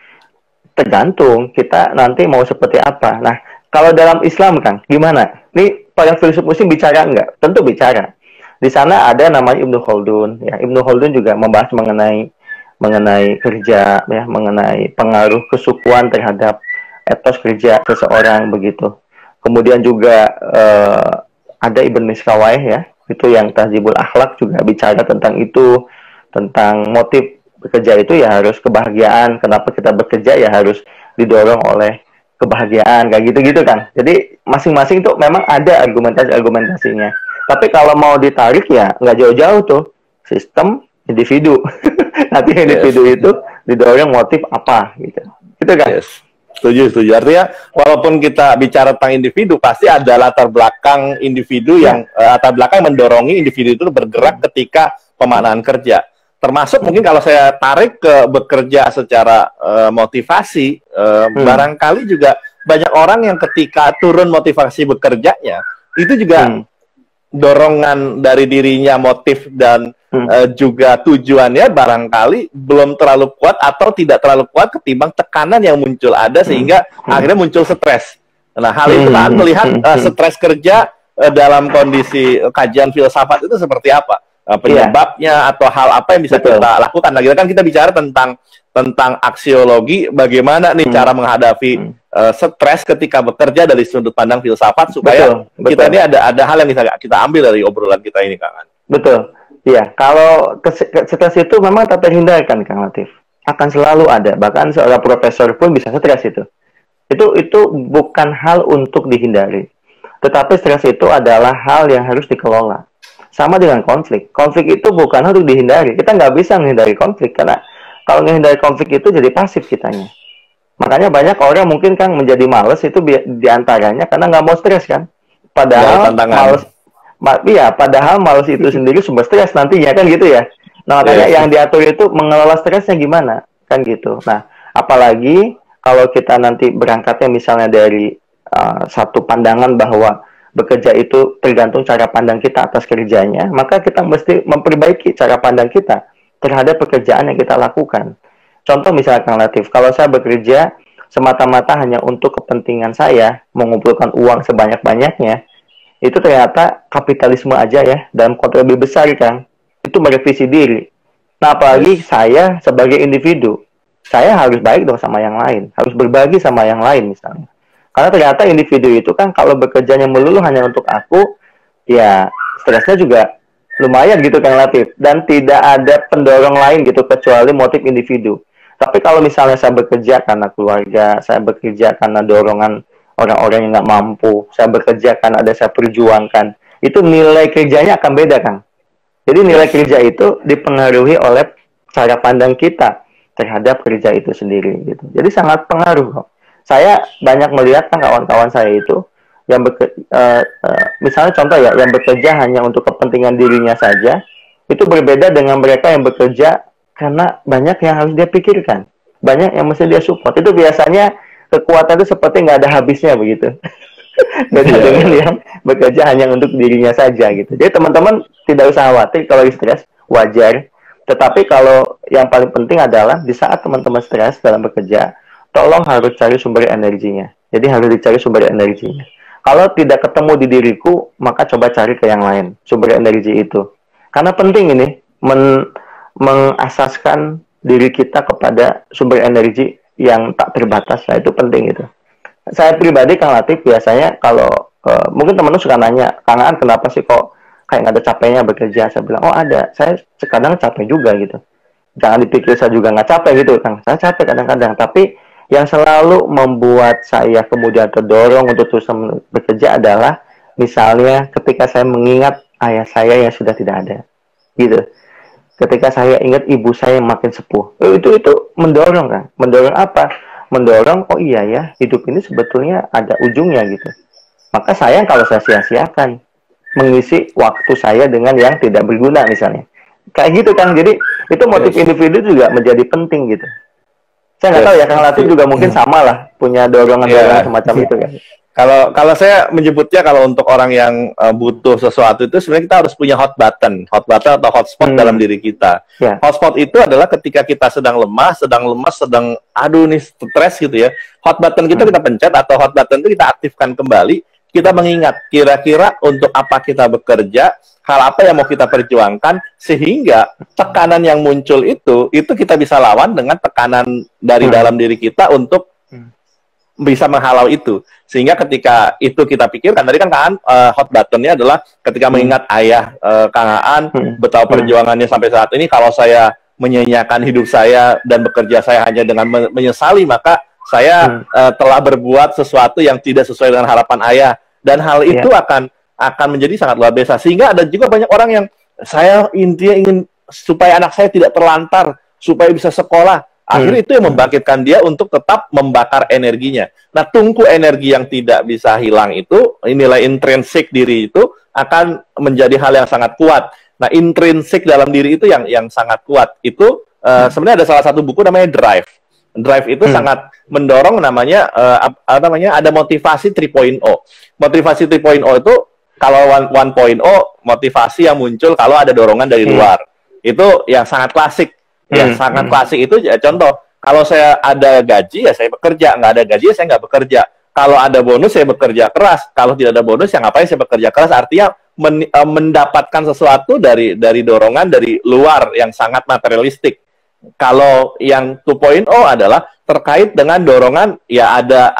tergantung kita nanti mau seperti apa. Nah, kalau dalam Islam, Kang, gimana? Ini para filsuf muslim bicara nggak? Tentu bicara. Di sana ada namanya Ibnu Khaldun. Ya, Ibnu Khaldun juga membahas mengenai kerja, ya, mengenai pengaruh kesukuan terhadap etos kerja seseorang begitu. Kemudian juga ada Ibn Miskawayh ya, itu yang Tahzibul Akhlak juga bicara tentang itu, tentang motif bekerja itu ya harus kebahagiaan. Kenapa kita bekerja ya harus didorong oleh kebahagiaan, kayak gitu-gitu kan. Jadi masing-masing tuh memang ada argumentasinya. Tapi kalau mau ditarik ya nggak jauh-jauh tuh, sistem individu. Nanti individu itu didorong motif apa gitu. Gitu kan? Yes. Setuju. Artinya walaupun kita bicara tentang individu, pasti ada latar belakang individu yang latar belakang mendorongi individu itu bergerak ketika pemaknaan kerja. Termasuk mungkin kalau saya tarik ke bekerja secara motivasi, barangkali juga banyak orang yang ketika turun motivasi bekerjanya, itu juga dorongan dari dirinya, motif dan juga tujuannya barangkali belum terlalu kuat atau tidak terlalu kuat ketimbang tekanan yang muncul ada sehingga akhirnya muncul stres. Nah, hal itu kan melihat stres kerja dalam kondisi kajian filsafat itu seperti apa? Penyebabnya atau hal apa yang bisa kita lakukan. Nah, kan kita bicara tentang aksiologi, bagaimana nih cara menghadapi stres ketika bekerja dari sudut pandang filsafat supaya kita ini ada hal yang bisa kita ambil dari obrolan kita ini, Kang. Betul. Iya, kalau stres itu memang tak terhindarkan, Kang Latif. Akan selalu ada. Bahkan seorang profesor pun bisa stres itu. Itu bukan hal untuk dihindari. Tetapi stres itu adalah hal yang harus dikelola. Sama dengan konflik. Konflik itu bukan untuk dihindari. Kita nggak bisa menghindari konflik. Karena kalau menghindari konflik itu jadi pasif kitanya. Makanya banyak orang mungkin Kang menjadi males itu diantaranya karena nggak mau stres kan. Padahal males. Padahal males itu sendiri sumber stres nantinya kan gitu ya. Nah makanya yang diatur itu mengelola stresnya gimana kan gitu. Nah apalagi kalau kita nanti berangkatnya misalnya dari satu pandangan bahwa bekerja itu tergantung cara pandang kita atas kerjanya, maka kita mesti memperbaiki cara pandang kita terhadap pekerjaan yang kita lakukan. Contoh misalnya Kang Latif, kalau saya bekerja semata-mata hanya untuk kepentingan saya mengumpulkan uang sebanyak-banyaknya, itu ternyata kapitalisme aja ya, dalam konteks lebih besar Kang, itu merevisi diri. Nah apalagi saya sebagai individu, saya harus baik dong sama yang lain, harus berbagi sama yang lain misalnya. Karena ternyata individu itu kan kalau bekerjanya melulu hanya untuk aku, ya stresnya juga lumayan gitu Kang Latif. Dan tidak ada pendorong lain gitu kecuali motif individu. Tapi kalau misalnya saya bekerja karena keluarga, saya bekerja karena dorongan orang-orang yang nggak mampu, saya bekerja karena ada saya perjuangkan, itu nilai kerjanya akan beda, Kang. Jadi nilai kerja itu dipengaruhi oleh cara pandang kita terhadap kerja itu sendiri gitu. Jadi sangat pengaruh kok. Saya banyak melihat kan kawan-kawan saya itu yang misalnya contoh ya, yang bekerja hanya untuk kepentingan dirinya saja, itu berbeda dengan mereka yang bekerja karena banyak yang harus dia pikirkan, banyak yang mesti dia support. Itu biasanya kekuatan itu seperti nggak ada habisnya begitu. Beda dengan yang bekerja hanya untuk dirinya saja gitu. Jadi teman-teman tidak usah khawatir kalau stres, wajar. Tetapi kalau yang paling penting adalah di saat teman-teman stres dalam bekerja, tolong harus cari sumber energinya. Jadi harus dicari sumber energinya. Kalau tidak ketemu di diriku, maka coba cari ke yang lain, sumber energi itu. Karena penting ini, mengasaskan diri kita kepada sumber energi yang tak terbatas. Nah, itu penting itu. Saya pribadi, Kang Latif, biasanya kalau, mungkin teman-teman suka nanya, Kang Aan, kenapa sih kok kayak nggak ada capeknya bekerja? Saya bilang, oh ada, saya kadang capek juga gitu. Jangan dipikir saya juga nggak capek gitu, Kang. Saya capek kadang-kadang, tapi yang selalu membuat saya kemudian terdorong untuk terus bekerja adalah misalnya ketika saya mengingat ayah saya yang sudah tidak ada, gitu. Ketika saya ingat ibu saya yang makin sepuh, itu mendorong, kan? Mendorong apa? Mendorong, oh iya ya, hidup ini sebetulnya ada ujungnya gitu. Maka sayang kalau saya sia-siakan mengisi waktu saya dengan yang tidak berguna misalnya. Kayak gitu, kan. Jadi itu motif individu juga menjadi penting gitu. Saya nggak tahu ya, Kang Latif juga mungkin sama lah, punya dorongan-dorongan semacam itu kan. Kalau saya menyebutnya, kalau untuk orang yang butuh sesuatu itu sebenarnya kita harus punya hot button atau hotspot dalam diri kita. Hotspot itu adalah ketika kita sedang lemah, sedang aduh nih stres gitu ya. Hot button kita pencet, atau hot button itu kita aktifkan kembali. Kita mengingat kira-kira untuk apa kita bekerja, hal apa yang mau kita perjuangkan, sehingga tekanan yang muncul itu kita bisa lawan dengan tekanan dari dalam diri kita untuk bisa menghalau itu. Sehingga ketika itu kita pikirkan, tadi kan Kang Aan, hot buttonnya adalah ketika mengingat ayah Kang Aan, betapa perjuangannya sampai saat ini. Kalau saya menyanyiakan hidup saya dan bekerja saya hanya dengan menyesali, maka saya telah berbuat sesuatu yang tidak sesuai dengan harapan ayah, dan hal itu akan menjadi sangat luar biasa. Sehingga ada juga banyak orang yang saya intinya ingin supaya anak saya tidak terlantar, supaya bisa sekolah. Akhirnya itu yang membangkitkan dia untuk tetap membakar energinya. Nah, tungku energi yang tidak bisa hilang itu, nilai intrinsik diri itu akan menjadi hal yang sangat kuat. Nah, intrinsik dalam diri itu yang sangat kuat. Itu sebenarnya ada salah satu buku namanya Drive. Drive itu sangat mendorong, namanya ada motivasi 3.0. Motivasi 3.0 itu, kalau 1.0 motivasi yang muncul kalau ada dorongan dari luar. Itu yang sangat klasik. Yang sangat klasik itu ya, contoh, kalau saya ada gaji ya saya bekerja, nggak ada gaji ya saya nggak bekerja. Kalau ada bonus saya bekerja keras, kalau tidak ada bonus ya ngapain saya bekerja keras. Artinya mendapatkan sesuatu dari dorongan dari luar yang sangat materialistik. Kalau yang 2.0 adalah terkait dengan dorongan, ya ada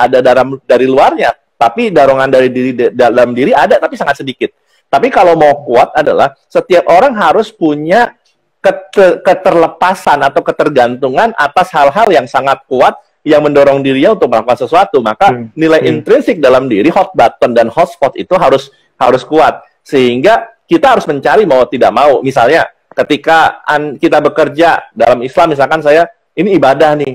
dari luarnya, tapi dorongan dari dalam diri ada, tapi sangat sedikit. Tapi kalau mau kuat adalah setiap orang harus punya keterlepasan atau ketergantungan atas hal-hal yang sangat kuat yang mendorong dirinya untuk melakukan sesuatu. Maka nilai intrinsik dalam diri, hot button dan hotspot itu harus kuat. Sehingga kita harus mencari mau tidak mau. Misalnya ketika kita bekerja dalam Islam, misalkan saya ini ibadah nih,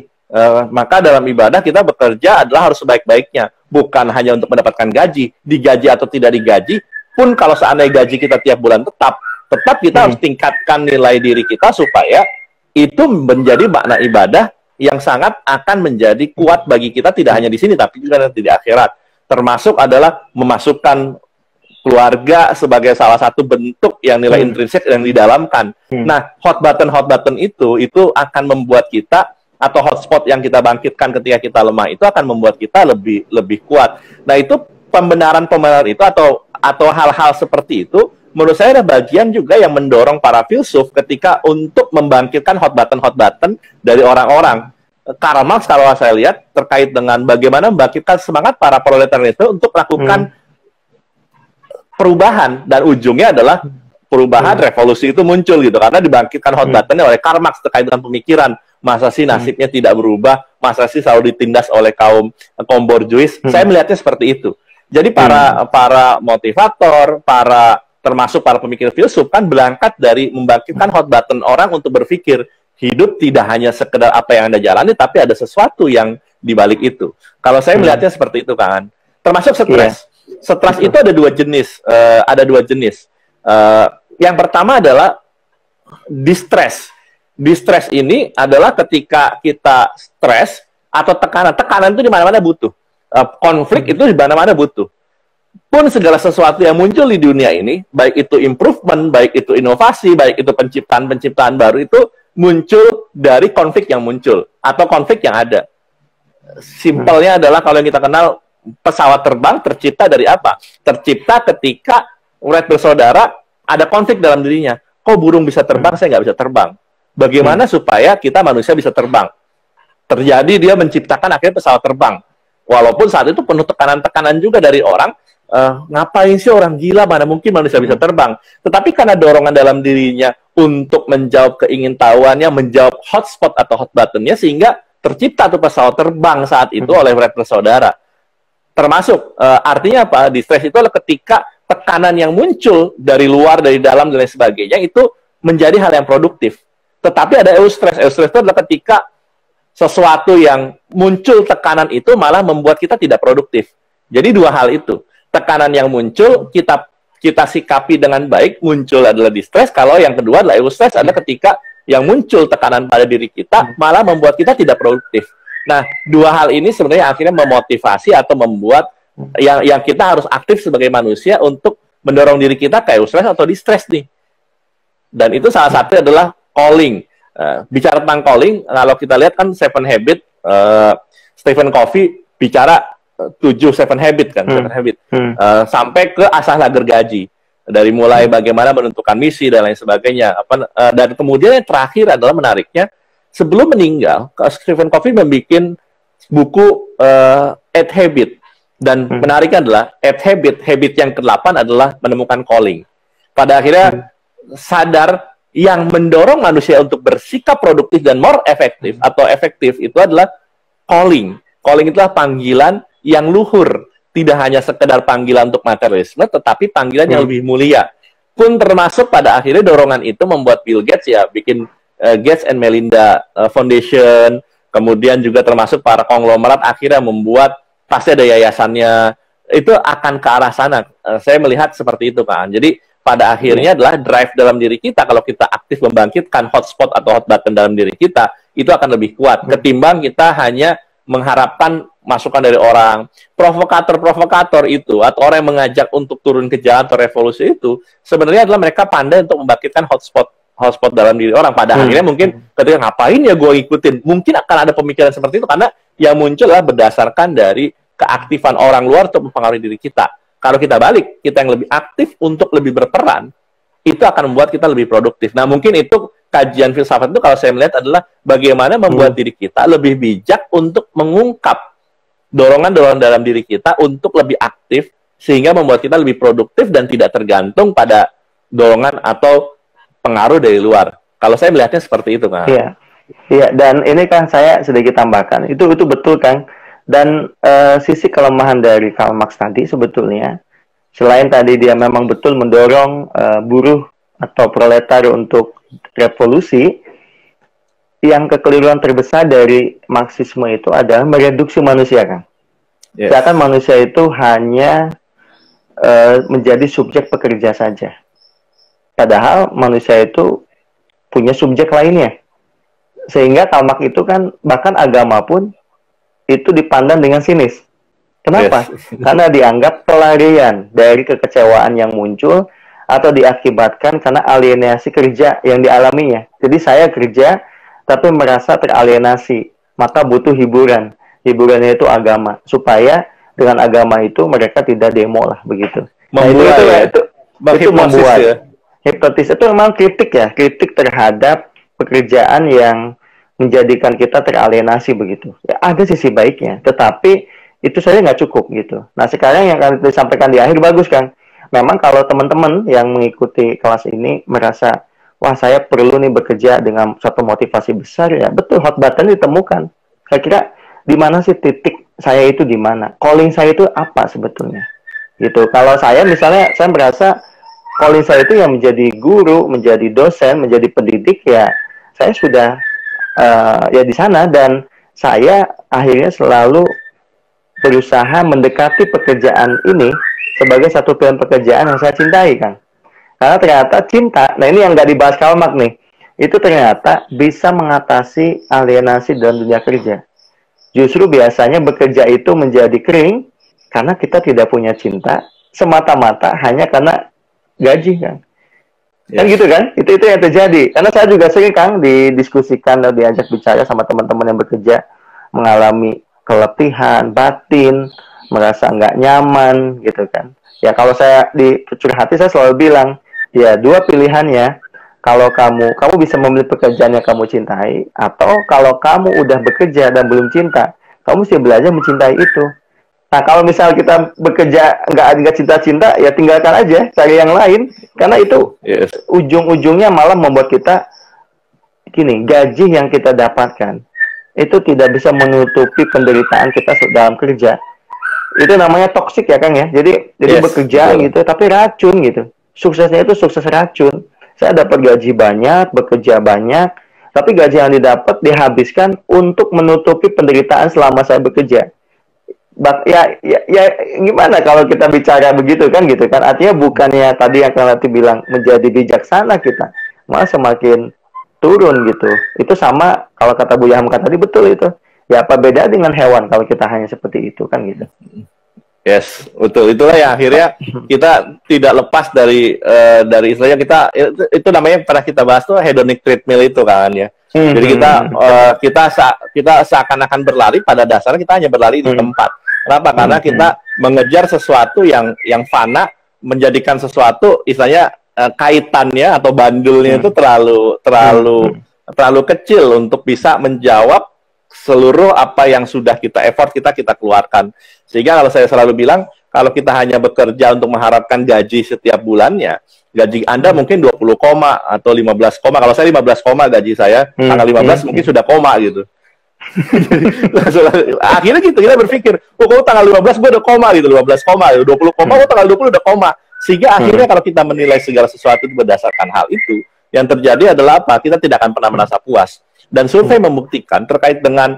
maka dalam ibadah kita bekerja adalah harus sebaik-baiknya, bukan hanya untuk mendapatkan gaji. Digaji atau tidak digaji pun, kalau seandainya gaji kita tiap bulan tetap kita harus tingkatkan nilai diri kita supaya itu menjadi makna ibadah yang sangat akan menjadi kuat bagi kita, tidak hanya di sini tapi juga nanti di akhirat. Termasuk adalah memasukkan keluarga sebagai salah satu bentuk yang nilai intrinsik yang didalamkan. Nah, hot button itu akan membuat kita, atau hotspot yang kita bangkitkan ketika kita lemah itu akan membuat kita lebih kuat. Nah, itu pembenaran itu atau hal-hal seperti itu, menurut saya ada bagian juga yang mendorong para filsuf ketika untuk membangkitkan hot button dari orang-orang. Karl Marx, kalau saya lihat, terkait dengan bagaimana membangkitkan semangat para proletariat itu untuk melakukan perubahan, dan ujungnya adalah perubahan, revolusi itu muncul gitu, karena dibangkitkan hot buttonnya oleh Karl Marx terkait dengan pemikiran. Masa sih nasibnya tidak berubah, masa sih selalu ditindas oleh kaum borjuis. Saya melihatnya seperti itu. Jadi para motivator, termasuk para pemikir filsuf kan berangkat dari membangkitkan hot button orang untuk berpikir hidup tidak hanya sekedar apa yang Anda jalani, tapi ada sesuatu yang dibalik itu. Kalau saya melihatnya seperti itu, kan. Termasuk stres. Stres itu ada dua jenis. Yang pertama adalah distress. Distress ini adalah ketika kita stres atau tekanan. Tekanan itu di mana-mana butuh. Konflik itu di mana-mana butuh. Pun segala sesuatu yang muncul di dunia ini, baik itu improvement, baik itu inovasi, baik itu penciptaan baru, itu muncul dari konflik yang muncul atau konflik yang ada. Simpelnya adalah kalau yang kita kenal, pesawat terbang tercipta dari apa? Tercipta ketika Wright bersaudara ada konflik dalam dirinya. Kok burung bisa terbang, saya nggak bisa terbang. Bagaimana supaya kita manusia bisa terbang? Terjadi dia menciptakan akhirnya pesawat terbang. Walaupun saat itu penuh tekanan-tekanan juga dari orang, ngapain sih orang gila, mana mungkin manusia bisa terbang. Tetapi karena dorongan dalam dirinya untuk menjawab keingintahuannya, menjawab hotspot atau hot buttonnya, sehingga tercipta tuh pesawat terbang saat itu oleh Wright bersaudara. Termasuk, artinya apa? Distress itu adalah ketika tekanan yang muncul dari luar, dari dalam, dan lain sebagainya, itu menjadi hal yang produktif. Tetapi ada eustress. Eustress itu adalah ketika sesuatu yang muncul tekanan itu malah membuat kita tidak produktif. Jadi dua hal itu. Tekanan yang muncul, kita sikapi dengan baik, muncul adalah distress. Kalau yang kedua adalah eustress, adalah ketika yang muncul tekanan pada diri kita malah membuat kita tidak produktif. Nah, dua hal ini sebenarnya akhirnya memotivasi atau membuat yang kita harus aktif sebagai manusia untuk mendorong diri kita ke eustress atau distress nih. Dan itu salah satu adalah calling. Bicara tentang calling, kalau kita lihat kan Seven Habit, Stephen Covey bicara 7 habit kan, sampai ke asahlah gergaji. Dari mulai bagaimana menentukan misi dan lain sebagainya. Dan kemudian yang terakhir adalah menariknya, sebelum meninggal, Stephen Covey membuat buku 8 Habit. Dan menariknya adalah 8 habit yang ke-8 adalah menemukan calling. Pada akhirnya sadar yang mendorong manusia untuk bersikap produktif dan more efektif atau efektif itu adalah calling. Calling itulah panggilan yang luhur, tidak hanya sekedar panggilan untuk materialisme, tetapi panggilan yang lebih mulia. Pun termasuk pada akhirnya dorongan itu membuat Bill Gates ya bikin Gates and Melinda Foundation, kemudian juga termasuk para konglomerat akhirnya membuat, pasti ada yayasannya, itu akan ke arah sana. Saya melihat seperti itu, kan. Jadi pada akhirnya adalah drive dalam diri kita, kalau kita aktif membangkitkan hotspot atau hot button dalam diri kita, itu akan lebih kuat ketimbang kita hanya mengharapkan masukan dari orang. Provokator itu atau orang yang mengajak untuk turun ke jalan atau revolusi itu sebenarnya adalah mereka pandai untuk membangkitkan hotspot dalam diri orang. Pada akhirnya mungkin ketika ngapain ya gue ikutin, mungkin akan ada pemikiran seperti itu karena yang muncul adalah berdasarkan dari keaktifan orang luar untuk mempengaruhi diri kita. Kalau kita balik, kita yang lebih aktif untuk lebih berperan, itu akan membuat kita lebih produktif. Nah, mungkin itu kajian filsafat itu kalau saya melihat adalah bagaimana membuat diri kita lebih bijak untuk mengungkap dorongan-dorongan dalam diri kita untuk lebih aktif, sehingga membuat kita lebih produktif dan tidak tergantung pada dorongan atau pengaruh dari luar. Kalau saya melihatnya seperti itu, Kang. Iya, iya. Dan ini kan saya sedikit tambahkan, itu betul, Kang. Dan sisi kelemahan dari Karl Marx tadi sebetulnya, selain tadi dia memang betul mendorong buruh atau proletar untuk revolusi, yang kekeliruan terbesar dari Marxisme itu adalah mereduksi manusia, kan. Yes. Seakan manusia itu hanya menjadi subjek pekerja saja. Padahal manusia itu punya subjek lainnya. Sehingga Karl Marx itu kan, bahkan agama pun itu dipandang dengan sinis. Kenapa? Yes. Karena dianggap pelarian dari kekecewaan yang muncul atau diakibatkan karena alienasi kerja yang dialaminya. Jadi saya kerja tapi merasa teralienasi, maka butuh hiburan. Hiburannya itu agama, supaya dengan agama itu mereka tidak demo lah, begitu. Itu membuat ya. Hipnotis itu memang kritik ya, kritik terhadap pekerjaan yang menjadikan kita teralienasi begitu. Ya, ada sisi baiknya, tetapi itu saja nggak cukup gitu. Nah, sekarang yang kalian disampaikan di akhir bagus, kan. Memang kalau teman-teman yang mengikuti kelas ini merasa, wah saya perlu nih bekerja dengan satu motivasi besar, ya betul, hot button ditemukan. Kira-kira di mana sih titik saya itu, di mana? Calling saya itu apa sebetulnya? gitu. Kalau saya misalnya, saya merasa calling saya itu yang menjadi guru, menjadi dosen, menjadi pendidik, ya saya sudah ya di sana, dan saya akhirnya selalu berusaha mendekati pekerjaan ini sebagai satu pilihan pekerjaan yang saya cintai, Kang. Karena ternyata cinta, nah ini yang nggak dibahas Karl Marx nih, itu ternyata bisa mengatasi alienasi dalam dunia kerja. Justru biasanya bekerja itu menjadi kering karena kita tidak punya cinta, semata-mata hanya karena gaji, kan? Kan gitu kan? Itu yang terjadi. Karena saya juga sering, Kang, didiskusikan dan diajak bicara sama teman-teman yang bekerja, mengalami keletihan batin, merasa nggak nyaman, gitu kan. Ya kalau saya di curhati, saya selalu bilang, ya dua pilihannya. Kalau kamu bisa memilih pekerjaan yang kamu cintai, atau kalau kamu udah bekerja dan belum cinta, kamu mesti belajar mencintai itu. Nah, kalau misal kita bekerja nggak cinta-cinta, ya tinggalkan aja, cari yang lain. Karena itu ujung-ujungnya malah membuat kita, gini, gaji yang kita dapatkan itu tidak bisa menutupi penderitaan kita dalam kerja. Itu namanya toksik ya, Kang ya. Jadi bekerja gitu, tapi racun gitu. Suksesnya itu sukses racun. Saya dapat gaji banyak, bekerja banyak, tapi gaji yang didapat dihabiskan untuk menutupi penderitaan selama saya bekerja. Ya gimana kalau kita bicara begitu, kan gitu kan? Artinya bukannya tadi yang Kang Lati bilang menjadi bijaksana kita, malah semakin turun gitu. Itu sama kalau kata Bu Hamka tadi, betul itu. Ya apa beda dengan hewan kalau kita hanya seperti itu, kan gitu. Yes, betul. Itulah yang akhirnya kita tidak lepas dari istilahnya itu namanya pernah kita bahas tuh hedonic treadmill itu, kan ya. Jadi kita seakan-akan berlari, pada dasarnya kita hanya berlari di tempat. Kenapa? Karena kita mengejar sesuatu yang fana, menjadikan sesuatu istilahnya kaitannya atau bandulnya itu terlalu kecil untuk bisa menjawab seluruh apa yang sudah kita effort kita keluarkan. Sehingga kalau saya selalu bilang, kalau kita hanya bekerja untuk mengharapkan gaji setiap bulannya, gaji Anda mungkin 20 koma atau 15 koma. Kalau saya 15 koma gaji saya, tanggal 15 mungkin sudah koma gitu. Akhirnya gitu, kita berpikir, kalau tanggal 15 gue udah koma gitu, 15 koma, 20 koma, tanggal 20 udah koma. Sehingga akhirnya kalau kita menilai segala sesuatu berdasarkan hal itu, yang terjadi adalah apa? Kita tidak akan pernah merasa puas. Dan survei membuktikan terkait dengan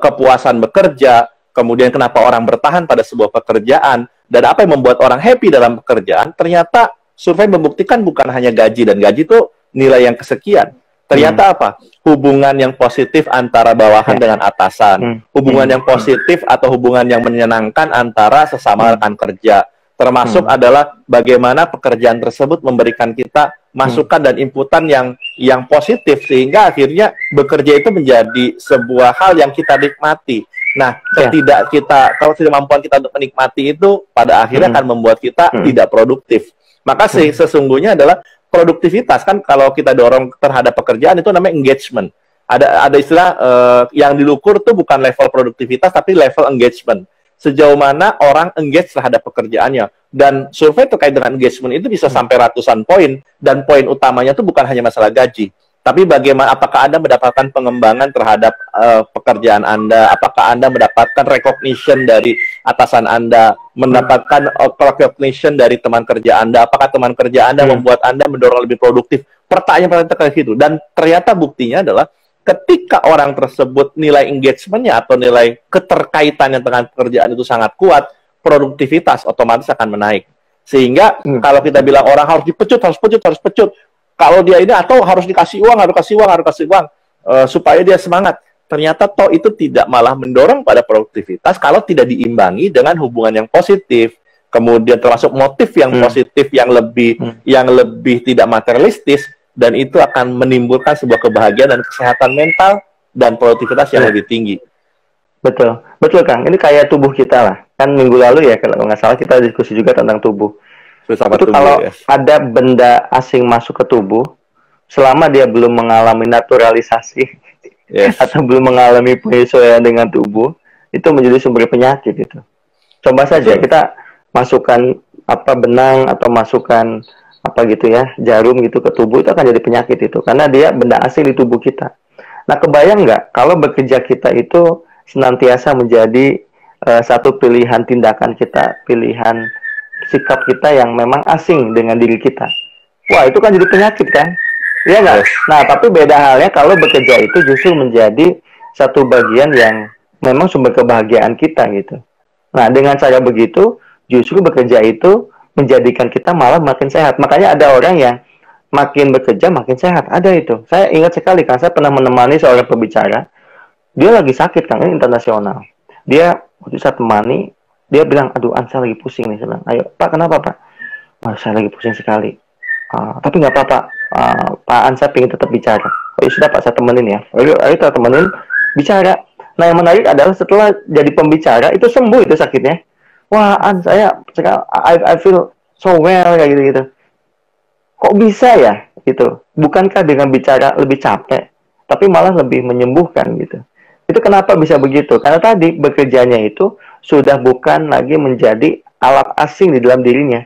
kepuasan bekerja, kemudian kenapa orang bertahan pada sebuah pekerjaan, dan apa yang membuat orang happy dalam pekerjaan, ternyata survei membuktikan bukan hanya gaji, dan gaji itu nilai yang kesekian. Ternyata apa? Hubungan yang positif antara bawahan dengan atasan, hubungan yang positif atau hubungan yang menyenangkan antara sesama rekan kerja, termasuk adalah bagaimana pekerjaan tersebut memberikan kita masukan dan inputan yang positif, sehingga akhirnya bekerja itu menjadi sebuah hal yang kita nikmati. Nah, kalau kemampuan kita untuk menikmati itu pada akhirnya akan membuat kita tidak produktif. Maka sesungguhnya adalah produktivitas, kan kalau kita dorong terhadap pekerjaan itu namanya engagement. Ada istilah yang diukur tuh bukan level produktivitas tapi level engagement. Sejauh mana orang engage terhadap pekerjaannya. Dan survei terkait dengan engagement itu bisa sampai ratusan poin, dan poin utamanya itu bukan hanya masalah gaji, tapi bagaimana, apakah Anda mendapatkan pengembangan terhadap pekerjaan Anda, apakah Anda mendapatkan recognition dari atasan Anda, mendapatkan recognition dari teman kerja Anda, apakah teman kerja Anda membuat Anda mendorong lebih produktif. Pertanyaan terkait itu. Dan ternyata buktinya adalah ketika orang tersebut nilai engagement-nya atau nilai keterkaitannya dengan pekerjaan itu sangat kuat, produktivitas otomatis akan menaik. Sehingga kalau kita bilang orang harus dipecut, harus pecut, kalau dia ini atau harus dikasih uang, supaya dia semangat. Ternyata toh itu tidak malah mendorong pada produktivitas kalau tidak diimbangi dengan hubungan yang positif. Kemudian termasuk motif yang positif, yang lebih tidak materialistis, dan itu akan menimbulkan sebuah kebahagiaan dan kesehatan mental dan produktivitas yang lebih tinggi. Betul Kang. Ini kayak tubuh kita lah. Kan minggu lalu ya, kalau nggak salah kita diskusi juga tentang tubuh. Itu kalau ada benda asing masuk ke tubuh, selama dia belum mengalami naturalisasi atau belum mengalami penyesuaian dengan tubuh, itu menjadi sumber penyakit itu. Coba saja kita masukkan benang atau masukkan jarum gitu ke tubuh, itu akan jadi penyakit itu, karena dia benda asing di tubuh kita. Nah, kebayang nggak kalau bekerja kita itu senantiasa menjadi satu pilihan tindakan kita, pilihan sikap kita yang memang asing dengan diri kita. Wah, itu kan jadi penyakit kan? Iya nggak? Nah, tapi beda halnya kalau bekerja itu justru menjadi satu bagian yang memang sumber kebahagiaan kita gitu. Nah, dengan cara begitu, justru bekerja itu menjadikan kita malah makin sehat. Makanya ada orang yang makin bekerja makin sehat. Ada itu. Saya ingat sekali kan, saya pernah menemani seorang pembicara. Dia lagi sakit kan, ini internasional. Dia waktu saya temani, dia bilang, aduh, saya lagi pusing nih. Saya bilang, ayo, Pak, kenapa, Pak? Wah, saya lagi pusing sekali. Tapi nggak apa-apa, Pak An, saya pengen tetap bicara. Oh, ya sudah Pak, saya temenin ya. Ayo kita temenin, bicara. Nah, yang menarik adalah setelah jadi pembicara, itu sembuh itu sakitnya. Wah, An, I feel so well, kayak gitu-gitu. Kok bisa ya, gitu? Bukankah dengan bicara lebih capek, tapi malah lebih menyembuhkan, gitu. Itu kenapa bisa begitu? Karena tadi bekerjanya itu sudah bukan lagi menjadi alat asing di dalam dirinya,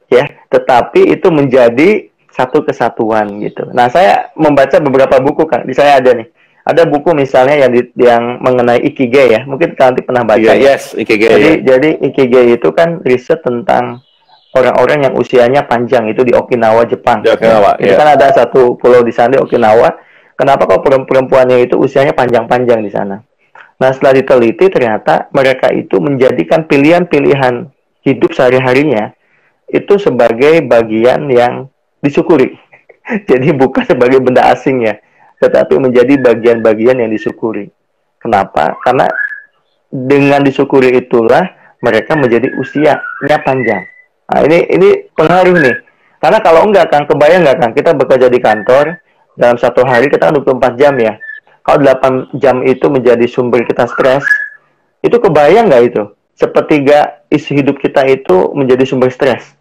ya, tetapi itu menjadi satu kesatuan gitu. Nah, saya membaca beberapa buku kan, di saya ada nih. Ada buku misalnya yang mengenai Ikigai ya, mungkin kalian nanti pernah baca. Yes, Ikigai. Jadi Ikigai itu kan riset tentang orang-orang yang usianya panjang itu di Okinawa, Jepang. Di Okinawa, itu kan ada satu pulau di sana di Okinawa. Kenapa kok perempuannya itu usianya panjang-panjang di sana? Nah, setelah diteliti ternyata mereka itu menjadikan pilihan-pilihan hidup sehari-harinya itu sebagai bagian yang disyukuri. Jadi bukan sebagai benda asing ya, tetapi menjadi bagian-bagian yang disyukuri. Kenapa? Karena dengan disyukuri itulah mereka menjadi usianya panjang. Nah, ini pengaruh nih. Karena kalau enggak kan, kebayang nggak kan, kita bekerja di kantor, dalam satu hari kita 24 jam ya. Kalau 8 jam itu menjadi sumber kita stres, itu kebayang nggak itu? Sepertiga isi hidup kita itu menjadi sumber stres.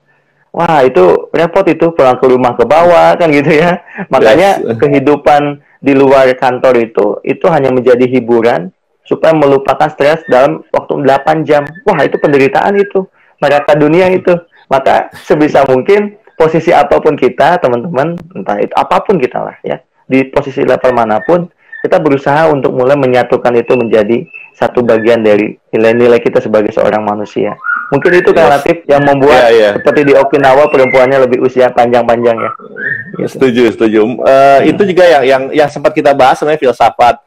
Wah, itu repot itu, pulang ke rumah ke bawah kan gitu ya. Makanya kehidupan di luar kantor itu hanya menjadi hiburan supaya melupakan stres dalam waktu 8 jam. Wah, itu penderitaan itu. Neraka dunia itu. Maka sebisa mungkin posisi apapun kita, teman-teman, entah itu apapun kita lah ya, di posisi level manapun, kita berusaha untuk mulai menyatukan itu menjadi satu bagian dari nilai-nilai kita sebagai seorang manusia. Mungkin itu kan Latif yang membuat seperti di Okinawa perempuannya lebih usia panjang-panjang ya. Setuju. Itu juga yang sempat kita bahas sebenarnya filsafat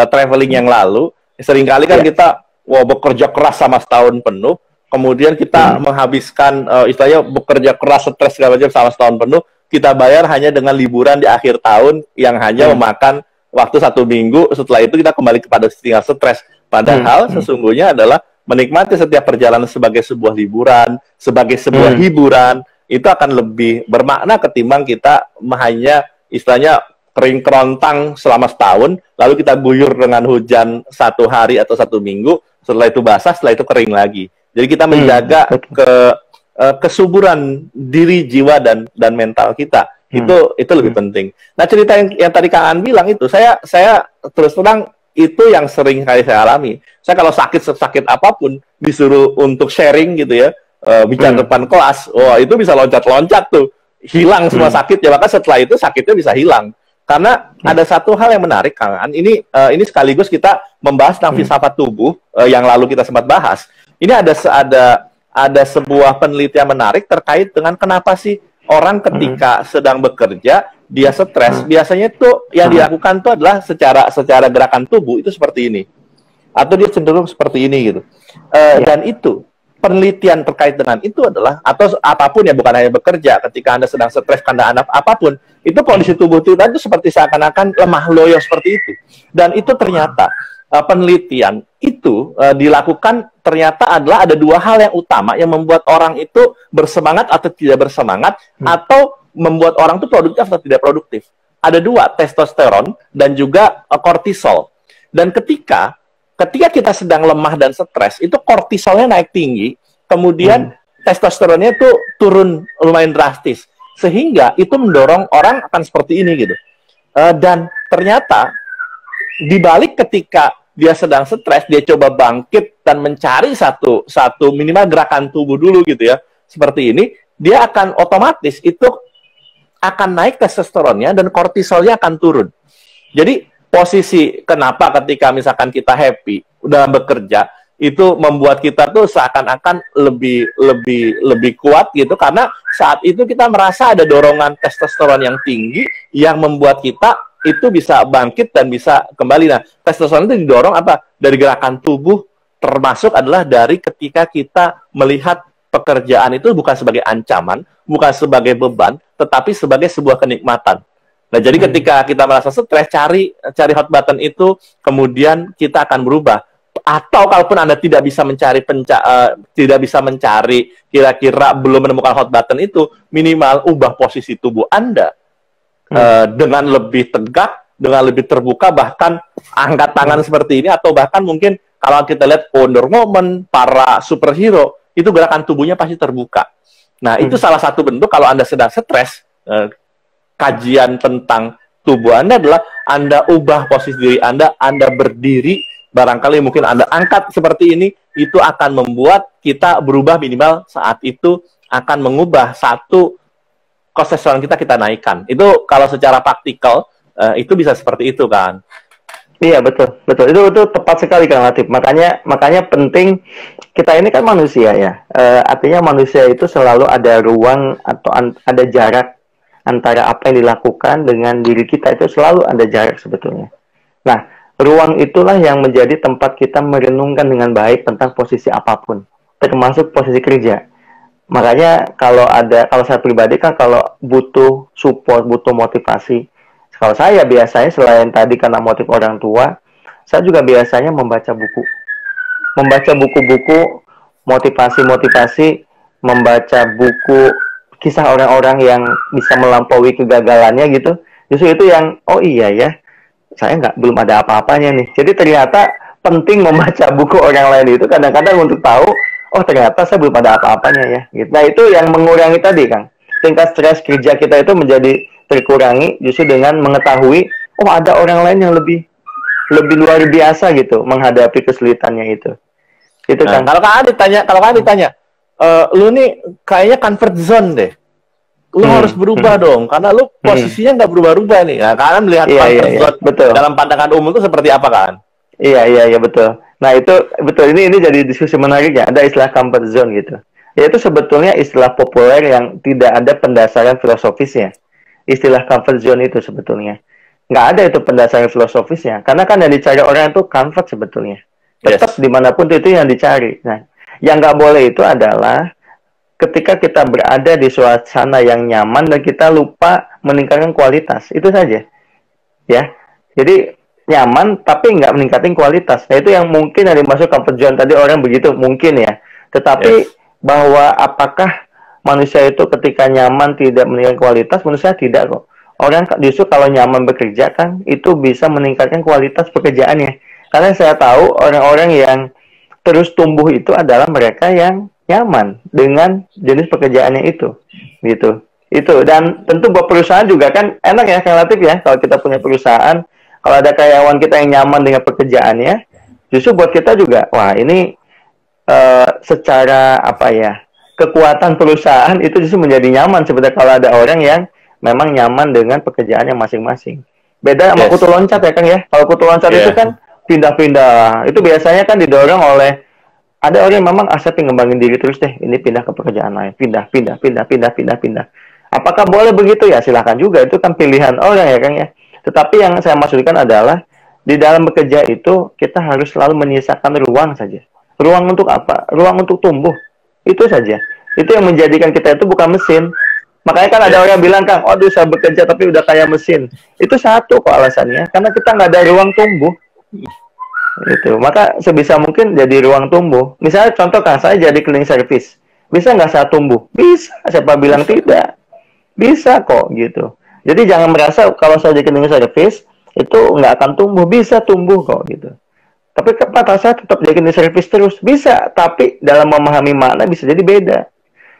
traveling yang lalu. Seringkali kan kita bekerja keras sama setahun penuh. Kemudian kita menghabiskan istilahnya bekerja keras, stres segala macam sama setahun penuh, kita bayar hanya dengan liburan di akhir tahun yang hanya memakan waktu 1 minggu. Setelah itu kita kembali kepada tinggal stres. Padahal sesungguhnya adalah menikmati setiap perjalanan sebagai sebuah liburan, sebagai sebuah hiburan, itu akan lebih bermakna ketimbang kita hanya istilahnya kering kerontang selama setahun, lalu kita guyur dengan hujan 1 hari atau 1 minggu, setelah itu basah, setelah itu kering lagi. Jadi kita menjaga kesuburan diri, jiwa dan mental kita. Itu lebih penting. Nah, cerita yang tadi Kang An bilang itu, saya terus terang itu yang sering kali saya alami. Saya kalau sakit apapun disuruh untuk sharing gitu ya, bicara depan kelas, wah itu bisa loncat-loncat tuh, hilang semua sakitnya. Maka setelah itu sakitnya bisa hilang. Karena ada satu hal yang menarik, Kang An. Ini sekaligus kita membahas tentang filsafat tubuh yang lalu kita sempat bahas. Ini ada sebuah penelitian menarik terkait dengan kenapa sih orang ketika sedang bekerja dia stres. Biasanya tuh yang dilakukan tuh adalah secara gerakan tubuh itu seperti ini, atau dia cenderung seperti ini gitu. Dan itu penelitian terkait dengan itu adalah, atau apapun ya, bukan hanya bekerja, ketika Anda sedang stres karena apapun, itu kondisi tubuh kita itu seperti seakan-akan lemah loyo seperti itu. Dan itu ternyata penelitian itu dilakukan, ternyata adalah ada 2 hal yang utama yang membuat orang itu bersemangat atau tidak bersemangat, atau membuat orang itu produktif atau tidak produktif. Ada 2, testosteron dan juga kortisol. Dan ketika kita sedang lemah dan stres, itu kortisolnya naik tinggi, kemudian testosteronnya itu turun lumayan drastis, sehingga itu mendorong orang akan seperti ini gitu. Dan ternyata dibalik ketika dia sedang stres, dia coba bangkit dan mencari satu minimal gerakan tubuh dulu gitu ya, seperti ini, dia akan otomatis itu akan naik testosteronnya dan kortisolnya akan turun. Jadi posisi kenapa ketika misalkan kita happy dalam bekerja, itu membuat kita tuh seakan-akan lebih kuat gitu, karena saat itu kita merasa ada dorongan testosteron yang tinggi yang membuat kita itu bisa bangkit dan bisa kembali. Nah, testosteron itu didorong apa? Dari gerakan tubuh, termasuk adalah dari ketika kita melihat pekerjaan itu bukan sebagai ancaman, bukan sebagai beban, tetapi sebagai sebuah kenikmatan. Nah, jadi ketika kita merasa stres, cari hot button itu, kemudian kita akan berubah. Atau kalaupun Anda tidak bisa mencari kira-kira belum menemukan hot button itu, minimal ubah posisi tubuh Anda dengan lebih tegak, dengan lebih terbuka, bahkan angkat tangan seperti ini, atau bahkan mungkin kalau kita lihat Wonder Woman, para superhero, itu gerakan tubuhnya pasti terbuka. Nah, itu salah satu bentuk kalau Anda sedang stres, kajian tentang tubuh Anda adalah Anda ubah posisi diri Anda berdiri, barangkali mungkin Anda angkat seperti ini, itu akan membuat kita berubah, minimal saat itu akan mengubah satu testosteron kita naikkan. Itu kalau secara praktikal, itu bisa seperti itu kan. Iya, betul. Itu tepat sekali Kang Latif. Makanya penting, kita ini kan manusia ya. Artinya manusia itu selalu ada ruang atau ada jarak antara apa yang dilakukan dengan diri kita, itu selalu ada jarak sebetulnya. Nah, ruang itulah yang menjadi tempat kita merenungkan dengan baik tentang posisi apapun, termasuk posisi kerja. Makanya kalau saya pribadi kan, kalau butuh support, butuh motivasi, kalau saya biasanya selain tadi karena motif orang tua, saya juga biasanya membaca buku-buku motivasi, membaca buku kisah orang-orang yang bisa melampaui kegagalannya gitu. Justru itu yang, oh iya ya, saya belum ada apa-apanya nih. Jadi ternyata penting membaca buku orang lain itu kadang-kadang untuk tahu, oh ternyata saya belum ada apa-apanya ya. Gitu. Nah, itu yang mengurangi tadi, Kang. Tingkat stres kerja kita itu menjadi terkurangi justru dengan mengetahui, oh ada orang lain yang lebih luar biasa gitu menghadapi kesulitannya itu. Itu nah, kan. Kalau Kang ditanya, lu nih kayaknya comfort zone deh. Lu harus berubah dong, karena lu posisinya nggak berubah-ubah nih. Nah, kalian melihat comfort zone betul. Dalam pandangan umum itu seperti apa kan? Iya, betul. Nah, itu betul, ini jadi diskusi menarik ya. Ada istilah comfort zone gitu. Yaitu sebetulnya istilah populer yang tidak ada pendasaran filosofisnya. Istilah comfort zone itu sebetulnya nggak ada itu pendasaran filosofisnya. Karena kan yang dicari orang itu comfort sebetulnya. Tetap dimanapun itu yang dicari. Nah, yang nggak boleh itu adalah ketika kita berada di suasana yang nyaman dan kita lupa meningkatkan kualitas. Itu saja. Ya. Jadi nyaman tapi nggak meningkatin kualitas. Nah, itu yang mungkin yang dimaksud comfort zone tadi, orang begitu mungkin ya. Tetapi bahwa apakah manusia itu ketika nyaman tidak meningkatkan kualitas, menurut saya tidak kok. Orang justru kalau nyaman bekerja kan itu bisa meningkatkan kualitas pekerjaannya. Karena saya tahu orang-orang yang terus tumbuh itu adalah mereka yang nyaman dengan jenis pekerjaannya itu, gitu. Itu, dan tentu buat perusahaan juga kan enak ya, relatif ya, kalau kita punya perusahaan, kalau ada karyawan kita yang nyaman dengan pekerjaannya, justru buat kita juga, wah ini secara apa ya, kekuatan perusahaan itu justru menjadi nyaman sebenarnya kalau ada orang yang memang nyaman dengan pekerjaannya masing-masing. Beda sama kutu loncat ya Kang ya. Kalau kutu loncat itu kan pindah-pindah. Itu biasanya kan didorong oleh ada orang yang memang asal ngembangin diri terus deh. Ini pindah ke pekerjaan lain. Pindah. Apakah boleh begitu ya? Silahkan juga. Itu kan pilihan orang ya Kang ya. Tetapi yang saya maksudkan adalah di dalam bekerja itu kita harus selalu menyisakan ruang saja. Ruang untuk apa? Ruang untuk tumbuh. Itu saja. Itu yang menjadikan kita itu bukan mesin. Makanya kan ada orang yang bilang, Kang, aduh saya bekerja tapi udah kayak mesin. Itu satu kok alasannya. Karena kita nggak ada ruang tumbuh. Itu. Maka sebisa mungkin jadi ruang tumbuh. Misalnya contoh Kang, saya jadi cleaning service. Bisa nggak saya tumbuh? Bisa. Siapa bilang tidak? Bisa kok gitu. Jadi jangan merasa kalau saya jadi cleaning service itu nggak akan tumbuh. Bisa tumbuh kok gitu. Tapi kata saya tetap jadi cleaning service terus. Bisa. Tapi dalam memahami makna bisa jadi beda.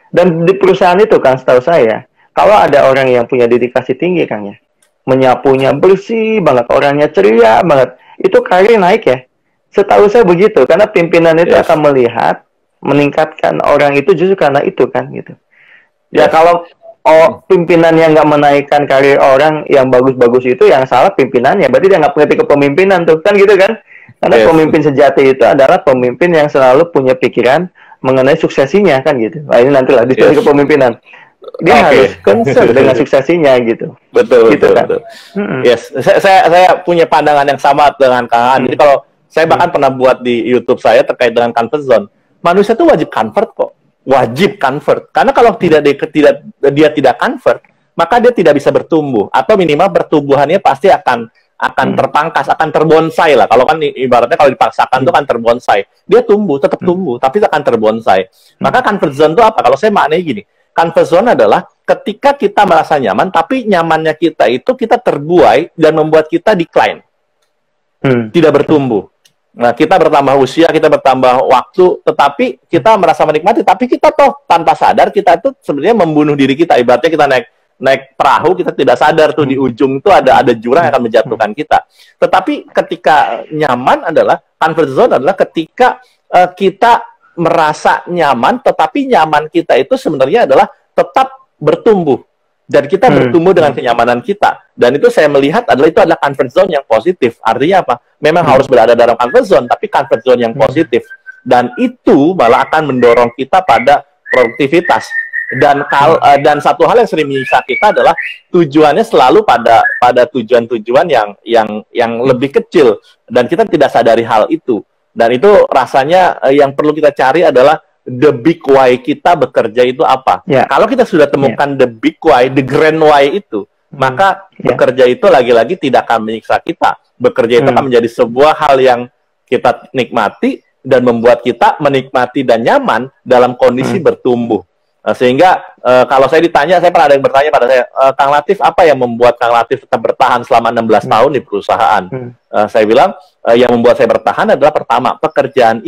Dan di perusahaan itu kan setahu saya, kalau ada orang yang punya dedikasi tinggi Kang ya, menyapunya bersih banget, orangnya ceria banget, itu karir naik ya. Setahu saya begitu, karena pimpinan itu akan melihat, meningkatkan orang itu justru karena itu kan gitu. Ya kalau pimpinan yang nggak menaikkan karir orang yang bagus-bagus itu, yang salah pimpinannya, berarti dia nggak ngerti kepemimpinan tuh, kan gitu kan. Karena pemimpin sejati itu adalah pemimpin yang selalu punya pikiran mengenai suksesinya kan gitu. Nah, ini nantilah diskusi kepemimpinan. Dia harus concern dengan suksesinya gitu. Betul, gitu betul, kan? betul. Yes, saya punya pandangan yang sama dengan Kang Aan. Jadi kalau saya bahkan pernah buat di YouTube saya terkait dengan comfort zone. Manusia itu wajib convert kok. Wajib convert. Karena kalau dia tidak convert, maka dia tidak bisa bertumbuh, atau minimal pertumbuhannya pasti akan terpangkas, akan terbonsai lah. Kalau kan ibaratnya kalau dipaksakan itu kan terbonsai. Dia tumbuh, tetap tumbuh, tapi akan terbonsai. Maka comfort zone itu apa? Kalau saya maknanya gini, comfort zone adalah ketika kita merasa nyaman, tapi nyamannya kita itu kita terbuai dan membuat kita decline, tidak bertumbuh. Nah, kita bertambah usia, kita bertambah waktu, tetapi kita merasa menikmati, tapi kita toh tanpa sadar kita itu sebenarnya membunuh diri kita. Ibaratnya kita naik perahu, kita tidak sadar tuh di ujung itu ada jurang yang akan menjatuhkan kita. Tetapi ketika nyaman adalah comfort zone adalah ketika kita merasa nyaman, tetapi nyaman kita itu sebenarnya adalah tetap bertumbuh dan kita bertumbuh dengan kenyamanan kita. Dan itu saya melihat itu adalah comfort zone yang positif. Artinya apa? Memang harus berada dalam comfort zone, tapi comfort zone yang positif. Dan itu malah akan mendorong kita pada produktivitas. Dan satu hal yang sering menyiksa kita adalah tujuannya selalu pada tujuan-tujuan yang lebih kecil, dan kita tidak sadari hal itu. Dan itu rasanya yang perlu kita cari adalah the big why kita bekerja itu apa. Kalau kita sudah temukan the big why, the grand why itu, maka bekerja itu lagi-lagi tidak akan menyiksa kita. Bekerja itu akan menjadi sebuah hal yang kita nikmati dan membuat kita menikmati dan nyaman dalam kondisi bertumbuh. Sehingga kalau saya ditanya, saya pernah ada yang bertanya pada saya, Kang Latif, apa yang membuat Kang Latif tetap bertahan selama 16 tahun di perusahaan? Saya bilang, yang membuat saya bertahan adalah pertama, pekerjaan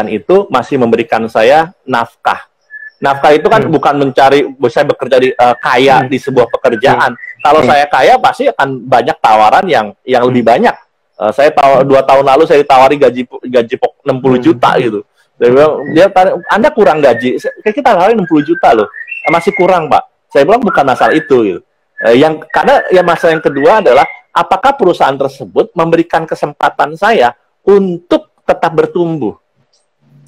itu masih memberikan saya nafkah. Nafkah itu kan bukan mencari, saya bekerja kaya di sebuah pekerjaan. Kalau saya kaya, pasti akan banyak tawaran yang lebih banyak. Saya 2 tahun lalu saya ditawari gaji 60 juta gitu. Dia bilang, Anda kurang gaji. Kita tawarin 60 juta loh. Masih kurang, Pak. Saya bilang bukan masalah itu. Gitu. Karena masalah yang kedua adalah, apakah perusahaan tersebut memberikan kesempatan saya untuk tetap bertumbuh.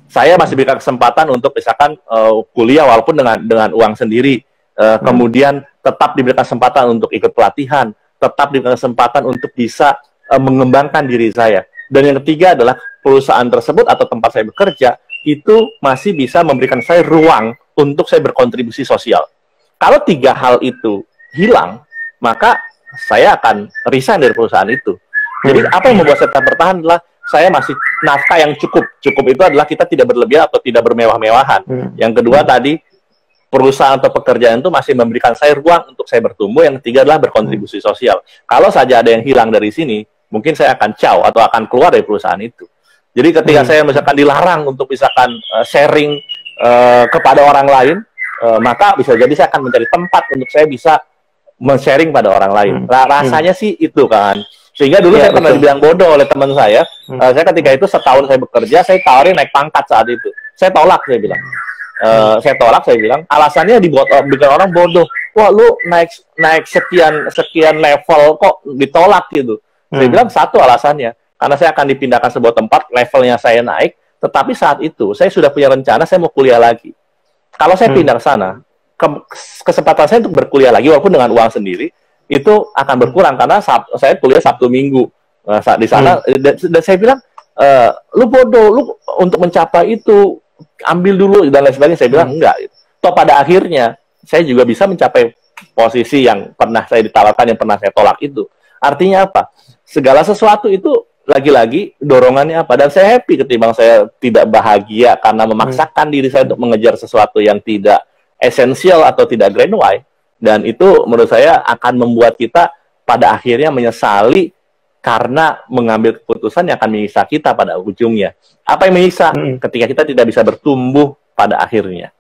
Saya masih berikan kesempatan untuk misalkan kuliah walaupun dengan uang sendiri. Kemudian tetap diberikan kesempatan untuk ikut pelatihan. Tetap diberikan kesempatan untuk bisa mengembangkan diri saya. Dan yang ketiga adalah perusahaan tersebut atau tempat saya bekerja itu masih bisa memberikan saya ruang untuk saya berkontribusi sosial. Kalau 3 hal itu hilang, maka saya akan resign dari perusahaan itu. Jadi apa yang membuat saya tetap bertahan adalah saya masih nafkah yang cukup. Cukup itu adalah kita tidak berlebihan atau tidak bermewah-mewahan. Yang kedua tadi, perusahaan atau pekerjaan itu masih memberikan saya ruang untuk saya bertumbuh. Yang ketiga adalah berkontribusi sosial. Kalau saja ada yang hilang dari sini, mungkin saya akan atau akan keluar dari perusahaan itu. Jadi ketika saya misalkan dilarang untuk misalkan sharing kepada orang lain, maka bisa jadi saya akan mencari tempat untuk saya bisa men-sharing pada orang lain. Rasanya sih itu kan. Sehingga dulu saya pernah dibilang bodoh oleh teman saya. Saya ketika itu setahun saya bekerja, saya tawarin naik pangkat saat itu. Saya tolak, saya bilang. Saya bilang, alasannya bikin orang bodoh. Wah, lu naik sekian level kok ditolak gitu. Saya bilang satu alasannya, karena saya akan dipindahkan sebuah tempat, levelnya saya naik, tetapi saat itu saya sudah punya rencana saya mau kuliah lagi. Kalau saya pindah ke sana, kesempatan saya untuk berkuliah lagi walaupun dengan uang sendiri itu akan berkurang karena saya kuliah Sabtu Minggu saat di sana. Dan saya bilang, lu bodoh, lu untuk mencapai itu ambil dulu dan lain sebagainya. Saya bilang enggak. Toh pada akhirnya saya juga bisa mencapai posisi yang pernah saya ditawarkan, yang pernah saya tolak itu. Artinya apa? Segala sesuatu itu lagi-lagi dorongannya apa? Dan saya happy ketimbang saya tidak bahagia karena memaksakan diri saya untuk mengejar sesuatu yang tidak esensial atau tidak grand why. Dan itu menurut saya akan membuat kita pada akhirnya menyesali karena mengambil keputusan yang akan menyiksa kita pada ujungnya. Apa yang menyiksa? Ketika kita tidak bisa bertumbuh pada akhirnya.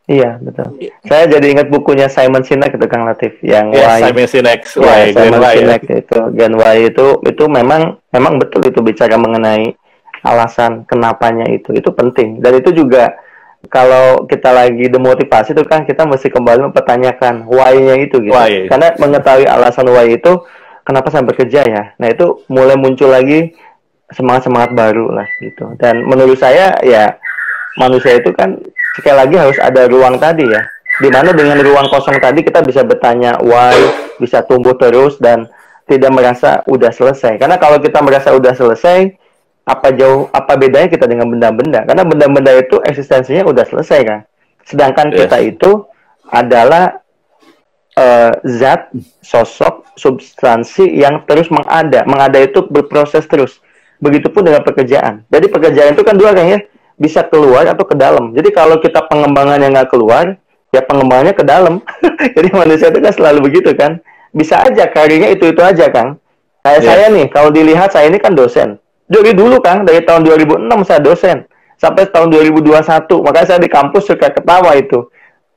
Iya, betul. Saya jadi ingat bukunya Simon Sinek itu, Kang Latif, yang Why. Simon Sinek, Why. Simon Sinek itu, Gen Y itu memang betul itu bicara mengenai alasan kenapanya itu penting. Dan itu juga kalau kita lagi demotivasi itu kan kita mesti kembali mempertanyakan why-nya itu gitu. Why. Karena mengetahui alasan why itu kenapa saya bekerja ya. Nah, itu mulai muncul lagi semangat baru lah gitu. Dan menurut saya ya manusia itu kan sekali lagi harus ada ruang tadi ya, dimana dengan ruang kosong tadi kita bisa bertanya why, bisa tumbuh terus dan tidak merasa udah selesai. Karena kalau kita merasa udah selesai, apa bedanya kita dengan benda-benda? Karena benda-benda itu eksistensinya udah selesai kan. Sedangkan kita itu adalah zat, sosok, substansi yang terus mengada. Mengada itu berproses terus. Begitupun dengan pekerjaan. Jadi pekerjaan itu kan dua kan ya, bisa keluar atau ke dalam. Jadi kalau kita pengembangannya nggak keluar, ya pengembangannya ke dalam. Jadi manusia itu kan selalu begitu kan. Bisa aja karirnya itu aja Kang. Kayak saya nih, kalau dilihat saya ini kan dosen. Dari dulu Kang, dari tahun 2006 saya dosen. Sampai tahun 2021. Makanya saya di kampus suka ketawa itu.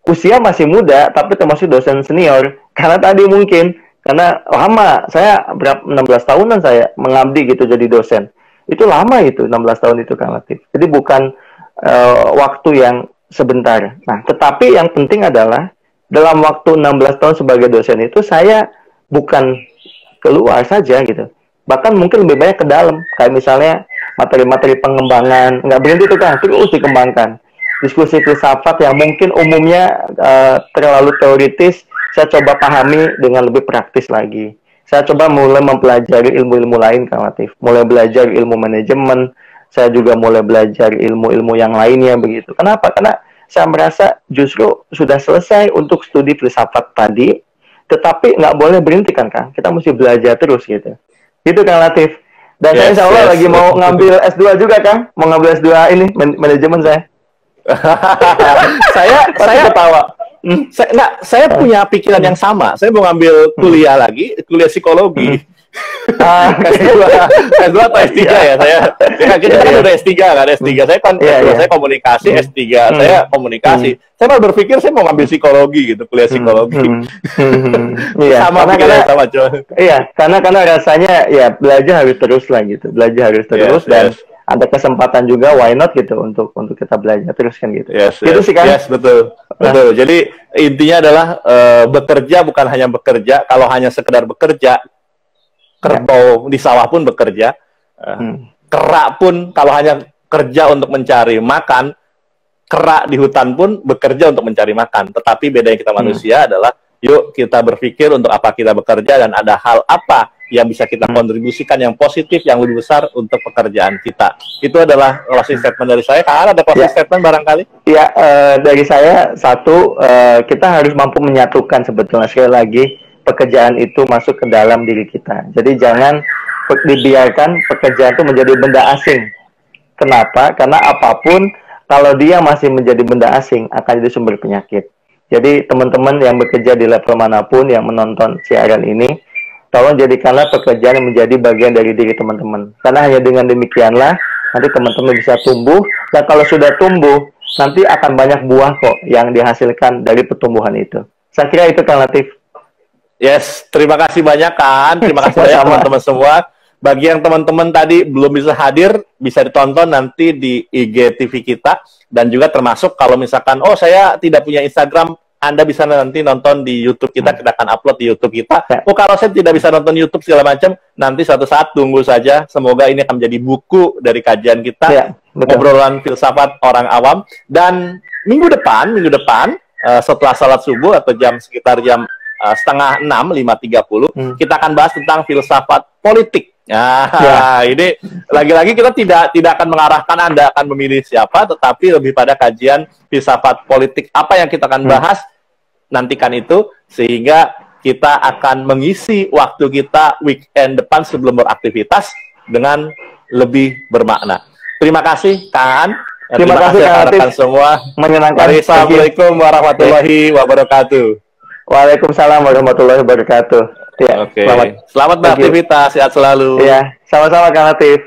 Usia masih muda, tapi termasuk dosen senior. Karena tadi mungkin, karena lama, saya berapa 16 tahunan saya mengabdi gitu jadi dosen. Itu lama itu, 16 tahun itu Kang Latif. Jadi bukan waktu yang sebentar. Nah, tetapi yang penting adalah dalam waktu 16 tahun sebagai dosen itu saya bukan keluar saja gitu. Bahkan mungkin lebih banyak ke dalam. Kayak misalnya materi-materi pengembangan, nggak berhenti tuh Kang, terus dikembangkan. Diskusi filsafat yang mungkin umumnya terlalu teoritis, saya coba pahami dengan lebih praktis lagi. Saya coba mulai mempelajari ilmu-ilmu lain, Kang Latif. Mulai belajar ilmu manajemen, saya juga mulai belajar ilmu-ilmu yang lainnya begitu. Kenapa? Karena saya merasa justru sudah selesai untuk studi filsafat tadi, tetapi nggak boleh berhenti kan, Kang. Kita mesti belajar terus gitu. Gitu, Kang Latif. Dan saya insya Allah lagi mau ngambil S2 juga, Kang. Mau ngambil S2 ini, manajemen saya. saya ketawa. Saya punya pikiran yang sama. Saya mau ngambil kuliah lagi, kuliah psikologi. S2 atau S3 ya saya. Kita kan udah S3 kan, S3. Saya komunikasi, S3 saya komunikasi. Saya malah berpikir saya mau ngambil psikologi gitu, kuliah psikologi. Sama pikiran sama John. Iya, karena rasanya ya belajar harus terus lah gitu. Belajar harus terus dan ada kesempatan juga, why not gitu untuk kita belajar terus kan gitu. Gitu sih kan? Betul. Jadi intinya adalah bekerja bukan hanya bekerja. Kalau hanya sekedar bekerja, kerbau di sawah pun bekerja, kerak pun kalau hanya kerja untuk mencari makan, kerak di hutan pun bekerja untuk mencari makan. Tetapi bedanya kita manusia adalah, yuk kita berpikir untuk apa kita bekerja dan ada hal apa yang bisa kita kontribusikan yang positif, yang lebih besar untuk pekerjaan kita. Itu adalah closing statement dari saya. Kak, ada closing statement barangkali? Ya, dari saya, satu, kita harus mampu menyatukan sebetulnya sekali lagi, pekerjaan itu masuk ke dalam diri kita. Jadi jangan dibiarkan pekerjaan itu menjadi benda asing. Kenapa? Karena apapun, kalau dia masih menjadi benda asing, akan jadi sumber penyakit. Jadi teman-teman yang bekerja di level manapun yang menonton siaran ini, tolong jadikanlah pekerjaan yang menjadi bagian dari diri teman-teman. Karena hanya dengan demikianlah nanti teman-teman bisa tumbuh. Dan kalau sudah tumbuh, nanti akan banyak buah kok yang dihasilkan dari pertumbuhan itu. Saya kira itu Kang Latif. Yes, terima kasih banyak Kak. Terima kasih banyak teman-teman semua. Bagi yang teman-teman tadi belum bisa hadir, bisa ditonton nanti di IGTV kita. Dan juga termasuk kalau misalkan, saya tidak punya Instagram, Anda bisa nanti nonton di YouTube kita, kita akan upload di YouTube kita. Kalau saya tidak bisa nonton YouTube segala macam, nanti suatu saat tunggu saja. Semoga ini akan menjadi buku dari kajian kita, obrolan filsafat orang awam. Dan minggu depan, setelah salat subuh atau sekitar jam 5:30, 5:30, kita akan bahas tentang filsafat politik. Ini lagi-lagi kita tidak akan mengarahkan Anda akan memilih siapa, tetapi lebih pada kajian filsafat politik. Apa yang kita akan bahas, nantikan itu, sehingga kita akan mengisi waktu kita weekend depan sebelum beraktivitas dengan lebih bermakna. Terima kasih, Kang. Terima kasih rekan semua. Menyenangkan. Assalamualaikum warahmatullahi wabarakatuh. Waalaikumsalam warahmatullahi wabarakatuh. Selamat beraktivitas, sehat selalu. Sama-sama Kang Latif.